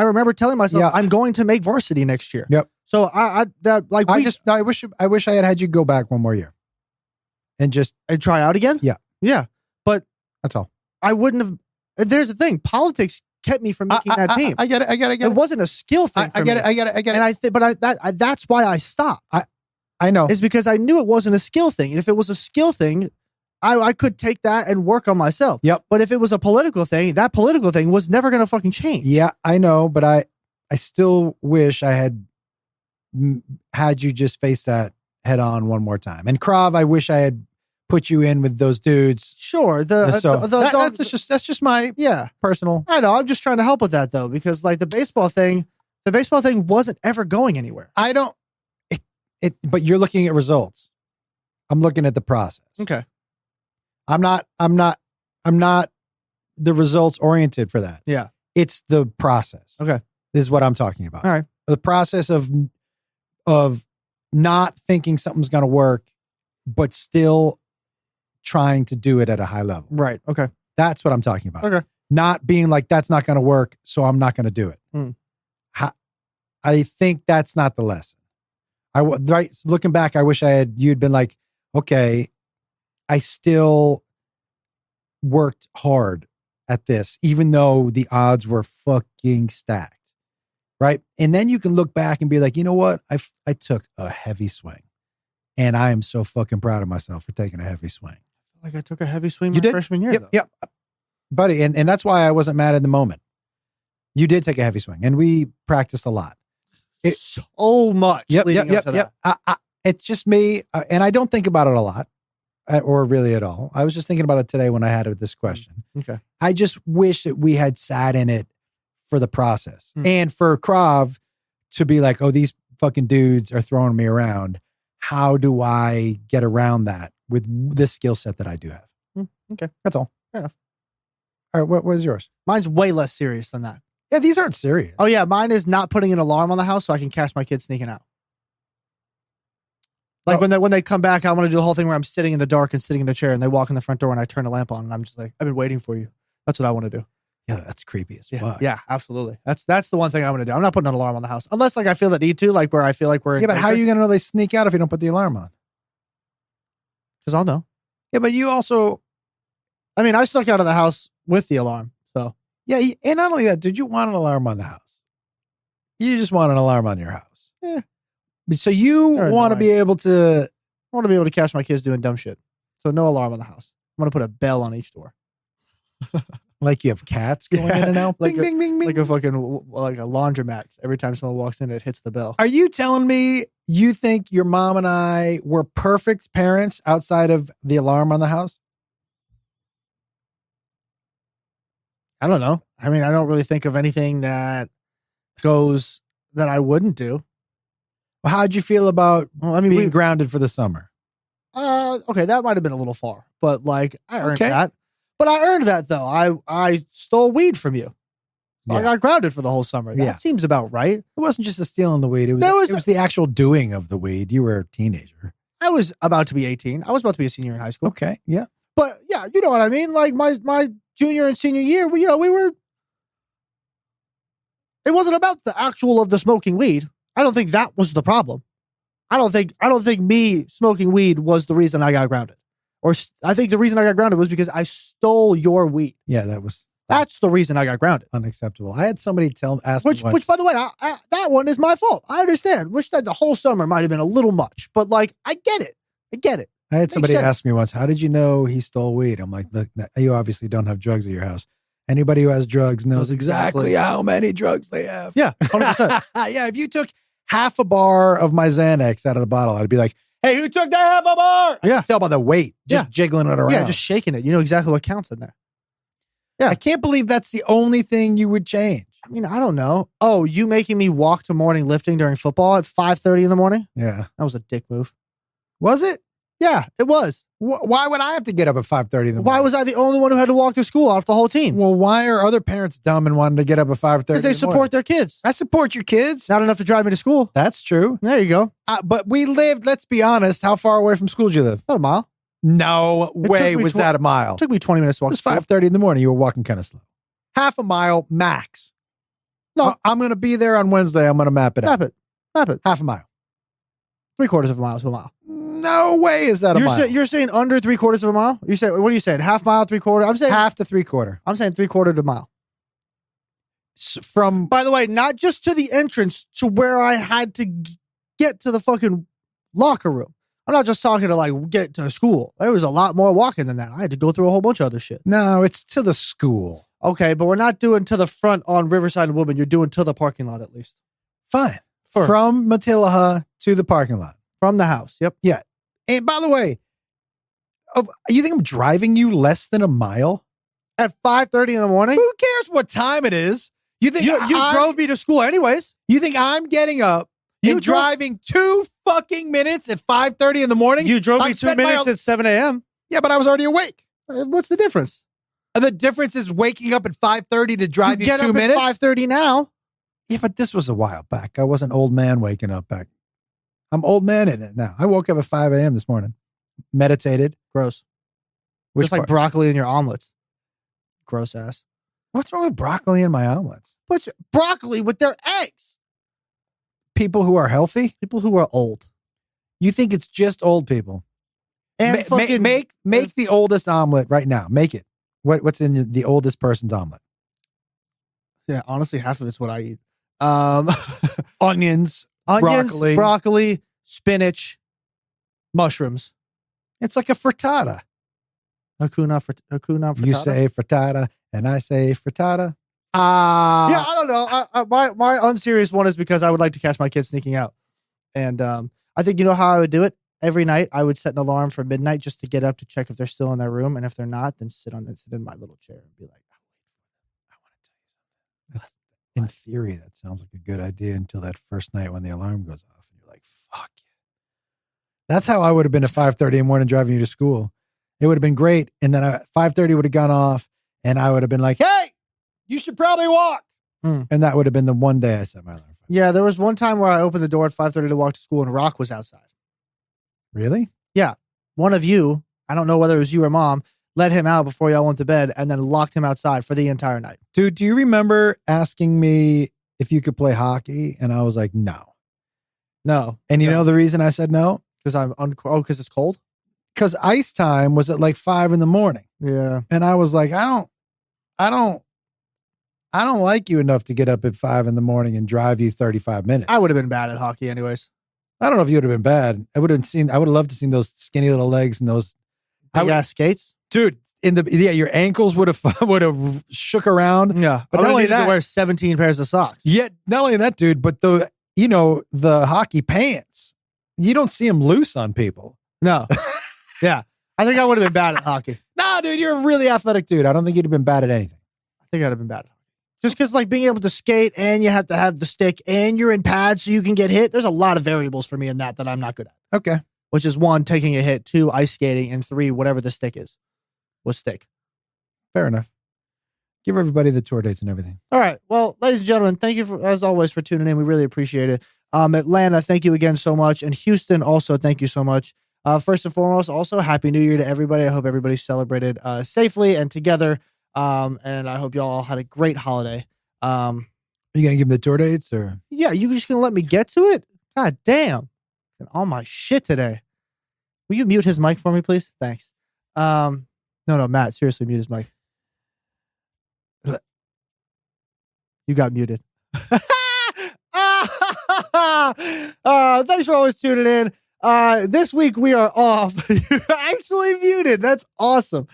remember telling myself, I'm going to make varsity next year. Yep. So I wish I had you go back one more year and try out again. Yeah. Yeah. But that's all. I wouldn't have. There's the thing. Politics kept me from making that team. I get it. It wasn't a skill thing. I get it. And that's why I stopped. I know. Is because I knew it wasn't a skill thing. And if it was a skill thing, I could take that and work on myself. Yep. But if it was a political thing, that political thing was never going to fucking change. Yeah, I know. But I still wish I had you just face that head on one more time. And Krav, I wish I had put you in with those dudes. Sure. That's just my personal. I know. I'm just trying to help with that though, because like the baseball thing wasn't ever going anywhere. I don't. But you're looking at results. I'm looking at the process. Okay. I'm not the results oriented for that. Yeah. It's the process. Okay. This is what I'm talking about. All right. The process of not thinking something's going to work, but still trying to do it at a high level. Right. Okay. That's what I'm talking about. Okay. Not being like, that's not going to work, so I'm not going to do it. I think that's not the lesson. Looking back, I wish you'd been like, okay, I still worked hard at this, even though the odds were fucking stacked. Right. And then you can look back and be like, you know what? I took a heavy swing and I am so fucking proud of myself for taking a heavy swing. Like I took a heavy swing my freshman year. Yep. Buddy. And that's why I wasn't mad at the moment. You did take a heavy swing and we practiced a lot. So much. Yep. It's just me. And I don't think about it a lot or really at all. I was just thinking about it today when I had this question. Okay. I just wish that we had sat in it for the process and for Krav to be like, oh, these fucking dudes are throwing me around. How do I get around that with this skill set that I do have? Okay. That's all. Fair enough. All right. What was yours? Mine's way less serious than that. Yeah. These aren't serious. Oh yeah. Mine is not putting an alarm on the house so I can catch my kids sneaking out. Like when they come back, I want to do the whole thing where I'm sitting in the dark and sitting in the chair and they walk in the front door and I turn the lamp on and I'm just like, I've been waiting for you. That's what I want to do. Yeah, that's creepy as fuck. Yeah, absolutely. That's the one thing I'm going to do. I'm not putting an alarm on the house unless like I feel that need to, like where I feel like we're. Yeah, but how are you going to know they sneak out if you don't put the alarm on? Because I'll know. Yeah, but you also. I mean, I snuck out of the house with the alarm. So yeah, and not only that, did you want an alarm on the house? You just want an alarm on your house. Yeah. So you want to be able to. I want to be able to catch my kids doing dumb shit. So no alarm on the house. I'm going to put a bell on each door. Like you have cats going in and out? Like bing, bing, bing. Like a fucking, like a laundromat. Every time someone walks in, it hits the bell. Are you telling me you think your mom and I were perfect parents outside of the alarm on the house? I don't know. I mean, I don't really think of anything that goes that I wouldn't do. Well, how'd you feel about being grounded for the summer? Okay, that might have been a little far, but like I earned that. But I earned that though. I stole weed from you. I got grounded for the whole summer. That seems about right. It wasn't just the stealing the weed. It was the actual doing of the weed. You were a teenager. I was about to be 18. I was about to be a senior in high school. Okay, yeah. But yeah, you know what I mean? Like my junior and senior year, we were. It wasn't about the actual of the smoking weed. I don't think that was the problem. I don't think me smoking weed was the reason I got grounded. Or I think the reason I got grounded was because I stole your weed. Yeah, that's the reason I got grounded. Unacceptable. I had somebody ask me once. Which, by the way, that one is my fault. I understand. Wish that the whole summer might have been a little much, but like, I get it. I had somebody ask me once, how did you know he stole weed? I'm like, look, you obviously don't have drugs at your house. Anybody who has drugs knows exactly how many drugs they have. Yeah, 100%. Yeah, if you took half a bar of my Xanax out of the bottle, I'd be like, hey, who took that half a bar? I can tell by the weight, just jiggling it around. Yeah, just shaking it. You know exactly what counts in there. Yeah. I can't believe that's the only thing you would change. I mean, I don't know. Oh, you making me walk to morning lifting during football at 5:30 in the morning? Yeah. That was a dick move. Was it? Yeah, it was. Why would I have to get up at 5:30 in the morning? Why was I the only one who had to walk to school off the whole team? Well, why are other parents dumb and wanting to get up at 5:30? Because they support their kids. I support your kids. Not enough to drive me to school. That's true. There you go. But we lived, let's be honest, how far away from school did you live? About a mile. No way was that a mile. It took me 20 minutes to walk. It was 5:30 in the morning. You were walking kind of slow. Half a mile max. No, I'm going to be there on Wednesday. I'm going to map it out. Map it. Half a mile. 3/4 of a mile to a mile. No way is that a mile. You're saying under 3/4 of a mile? You say, what are you saying? Half mile, 3/4? I'm saying half to 3/4. I'm saying 3/4 of a mile. From, by the way, not just to the entrance, to where I had to get to the fucking locker room. I'm not just talking to like get to school. There was a lot more walking than that. I had to go through a whole bunch of other shit. No, it's to the school. Okay, but we're not doing to the front on Riverside and Woodman. You're doing to the parking lot at least. Fine. From Matilaha to the parking lot. From the house. Yep. Yeah. And by the way, you think I'm driving you less than a mile? At 5:30 in the morning? Who cares what time it is? You think you drove me to school anyways? You think I'm getting up and driving 2 fucking minutes at 5:30 in the morning? You drove me 2 minutes at 7 a.m. Yeah, but I was already awake. What's the difference? The difference is waking up at 5:30 to drive you 2 minutes? At 5:30 now. Yeah, but this was a while back. I wasn't old man waking up back. I'm old man in it now. I woke up at 5 a.m. this morning. Meditated. Gross. Which just like part? broccoli in your omelets. Gross ass. What's wrong with broccoli in my omelets? What's broccoli with their eggs? People who are healthy? People who are old. You think it's just old people? And make the oldest omelet right now. Make it. What's in the oldest person's omelet? Yeah, honestly, half of it's what I eat. Onions, broccoli, spinach, mushrooms. It's like a frittata. Hakuna frittata. You say frittata, and I say frittata. Yeah, I don't know. My unserious one is because I would like to catch my kids sneaking out, and I think you know how I would do it. Every night, I would set an alarm for midnight just to get up to check if they're still in their room, and if they're not, then sit in my little chair and be like, "I want to tell you something." In theory, that sounds like a good idea until that first night when the alarm goes off, and you're like, "Fuck yeah." That's how I would have been at 5:30 in the morning driving you to school. It would have been great, and then 5:30 would have gone off, and I would have been like, "Hey, you should probably walk." And that would have been the one day I set my alarm. Yeah, there was one time where I opened the door at 5:30 to walk to school, and Rock was outside. Really? Yeah. One of you, I don't know whether it was you or Mom, let him out before y'all went to bed and then locked him outside for the entire night. Dude, do you remember asking me if you could play hockey? And I was like, no. And you know the reason I said no? Because because it's cold? Because ice time was at like 5 a.m. Yeah. And I was like, I don't like you enough to get up at 5 a.m. and drive you 35 minutes. I would have been bad at hockey anyways. I don't know if you would have been bad. I would have loved to seen those skinny little legs and those skates. Dude, your ankles would have shook around. Yeah. But not only that, to wear 17 pairs of socks. Yeah, not only that, dude, but the hockey pants. You don't see them loose on people. No. Yeah. I think I would have been bad at hockey. Nah, dude, you're a really athletic dude. I don't think you'd have been bad at anything. I think I'd have been bad at hockey. Just because like being able to skate and you have to have the stick and you're in pads so you can get hit. There's a lot of variables for me in that I'm not good at. Okay. Which is 1, taking a hit, 2, ice skating, and 3, whatever the stick is. What stick? Fair enough. Give everybody the tour dates and everything. All right. Well, ladies and gentlemen, thank you as always for tuning in. We really appreciate it. Atlanta, thank you again so much. And Houston, also, thank you so much. First and foremost, also, Happy New Year to everybody. I hope everybody celebrated safely and together. And I hope y'all all had a great holiday. Are you going to give them the tour dates or? Yeah, you just going to let me get to it? God damn. And all my shit today. Will you mute his mic for me, please? Thanks. No, Matt, seriously, mute his mic. You got muted. Thanks for always tuning in. This week we are off. You're actually muted. That's awesome.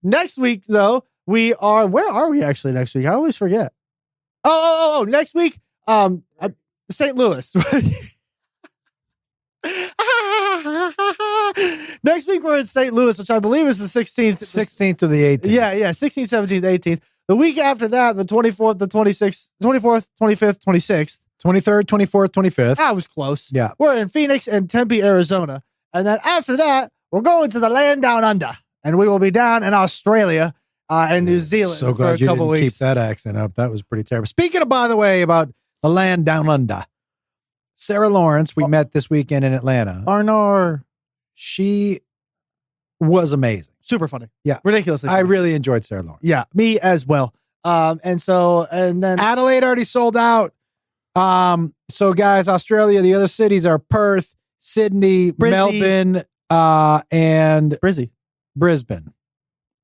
Next week, though, we are. Where are we actually next week? I always forget. Oh, next week, St. Louis. Next week we're in St. Louis, which I believe is the 16th. 16th to the 18th. Yeah, 16th, 17th, 18th. The week after that, the 24th, the 26th, 24th, 25th, 26th. 23rd, 24th, 25th. I was close. Yeah. We're in Phoenix and Tempe, Arizona. And then after that, we're going to the land down under. And we will be down in Australia and New Zealand so glad for a couple you didn't weeks. keep that accent up. That was pretty terrible. Speaking of, by the way, about the land down under, Sarah Lawrence, we met this weekend in Atlanta. Arnor. She was amazing. Super funny. Yeah. Ridiculously funny. I really enjoyed Sarah Lawrence. Yeah, me as well. And then Adelaide already sold out. So guys, Australia, the other cities are Perth, Sydney, Brizzy. Melbourne, and Brisbane.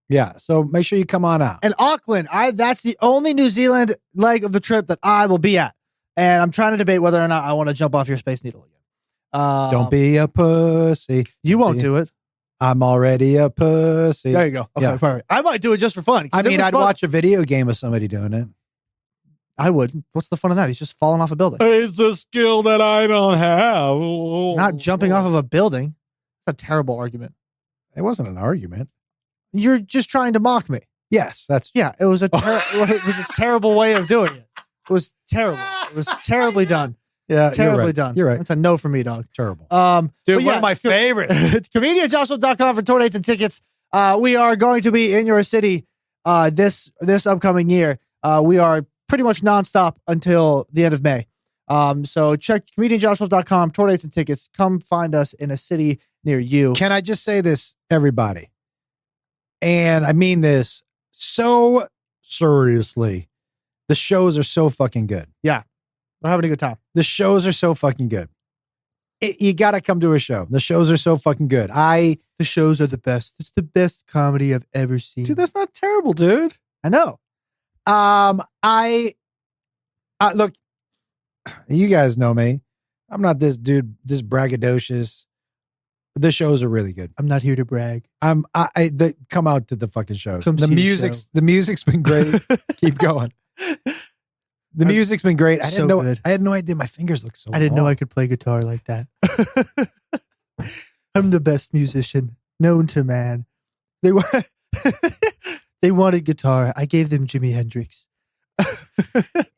Yeah, so make sure you come on out. And Auckland, that's the only New Zealand leg of the trip that I will be at. And I'm trying to debate whether or not I want to jump off your Space Needle again. Don't be a pussy. You won't do it. I'm already a pussy. There you go. Okay, perfect. I might do it just for fun. I mean, I'd watch a video game of somebody doing it. I would. What's the fun of that? He's just falling off a building. It's a skill that I don't have. Not jumping off of a building. That's a terrible argument. It wasn't an argument. You're just trying to mock me. Yes, it was a it was a terrible way of doing it. It was terrible. It was terribly done. Yeah, terribly done. You're right. That's a no for me, dog. Terrible. Dude, one of my favorites. It's comedianjoshua.com for tour dates and tickets. We are going to be in your city this upcoming year. We are pretty much nonstop until the end of May. So check comedianjoshua.com, tour dates and tickets. Come find us in a city near you. Can I just say this, everybody? And I mean this so seriously. The shows are so fucking good. Yeah. We're having a good time. The shows are so fucking good. You got to come to a show. The shows are so fucking good. The shows are the best. It's the best comedy I've ever seen. Dude, that's not terrible, dude. I know. Look, you guys know me. I'm not this dude, this braggadocious. The shows are really good. I'm not here to brag. Come out to the fucking shows. The music's been great. Keep going. The music's been great. I had no idea my fingers look so I didn't long. know I could play guitar like that. I'm the best musician known to man. They wanted guitar. I gave them Jimi Hendrix.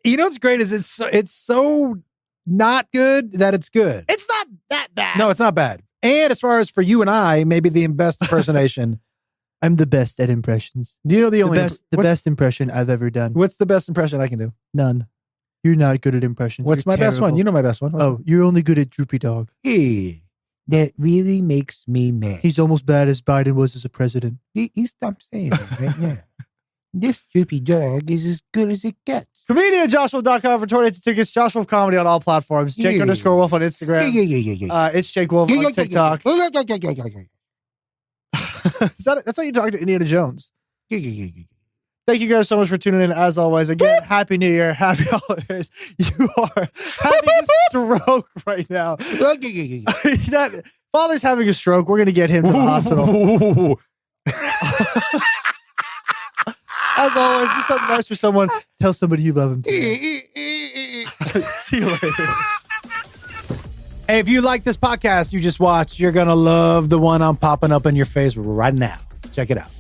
You know what's great is it's so not good that it's good. It's not that bad. No, it's not bad. And as far as for you and I, maybe the best impersonation. I'm the best at impressions. Do you know the best impression I've ever done? What's the best impression I can do? None. You're not good at impressions. What's my best one? You know my best one. You're only good at Droopy Dog. Hey, that really makes me mad. He's almost bad as Biden was as a president. You stop saying that right now. This Droopy Dog is as good as it gets. ComedianJoshua.com for tour dates and tickets. Joshua Wolf Comedy on all platforms. Jake_Wolf on Instagram. It's Jake Wolf on TikTok. That's how you talk to Indiana Jones. Thank you guys so much for tuning in. As always, again, Happy New Year, Happy Holidays. You are having a stroke right now. Father's having a stroke. We're going to get him to the hospital. As always, do something nice for someone. Tell somebody you love them. See you later. Hey, if you like this podcast you just watched, you're going to love the one I'm popping up in your face right now. Check it out.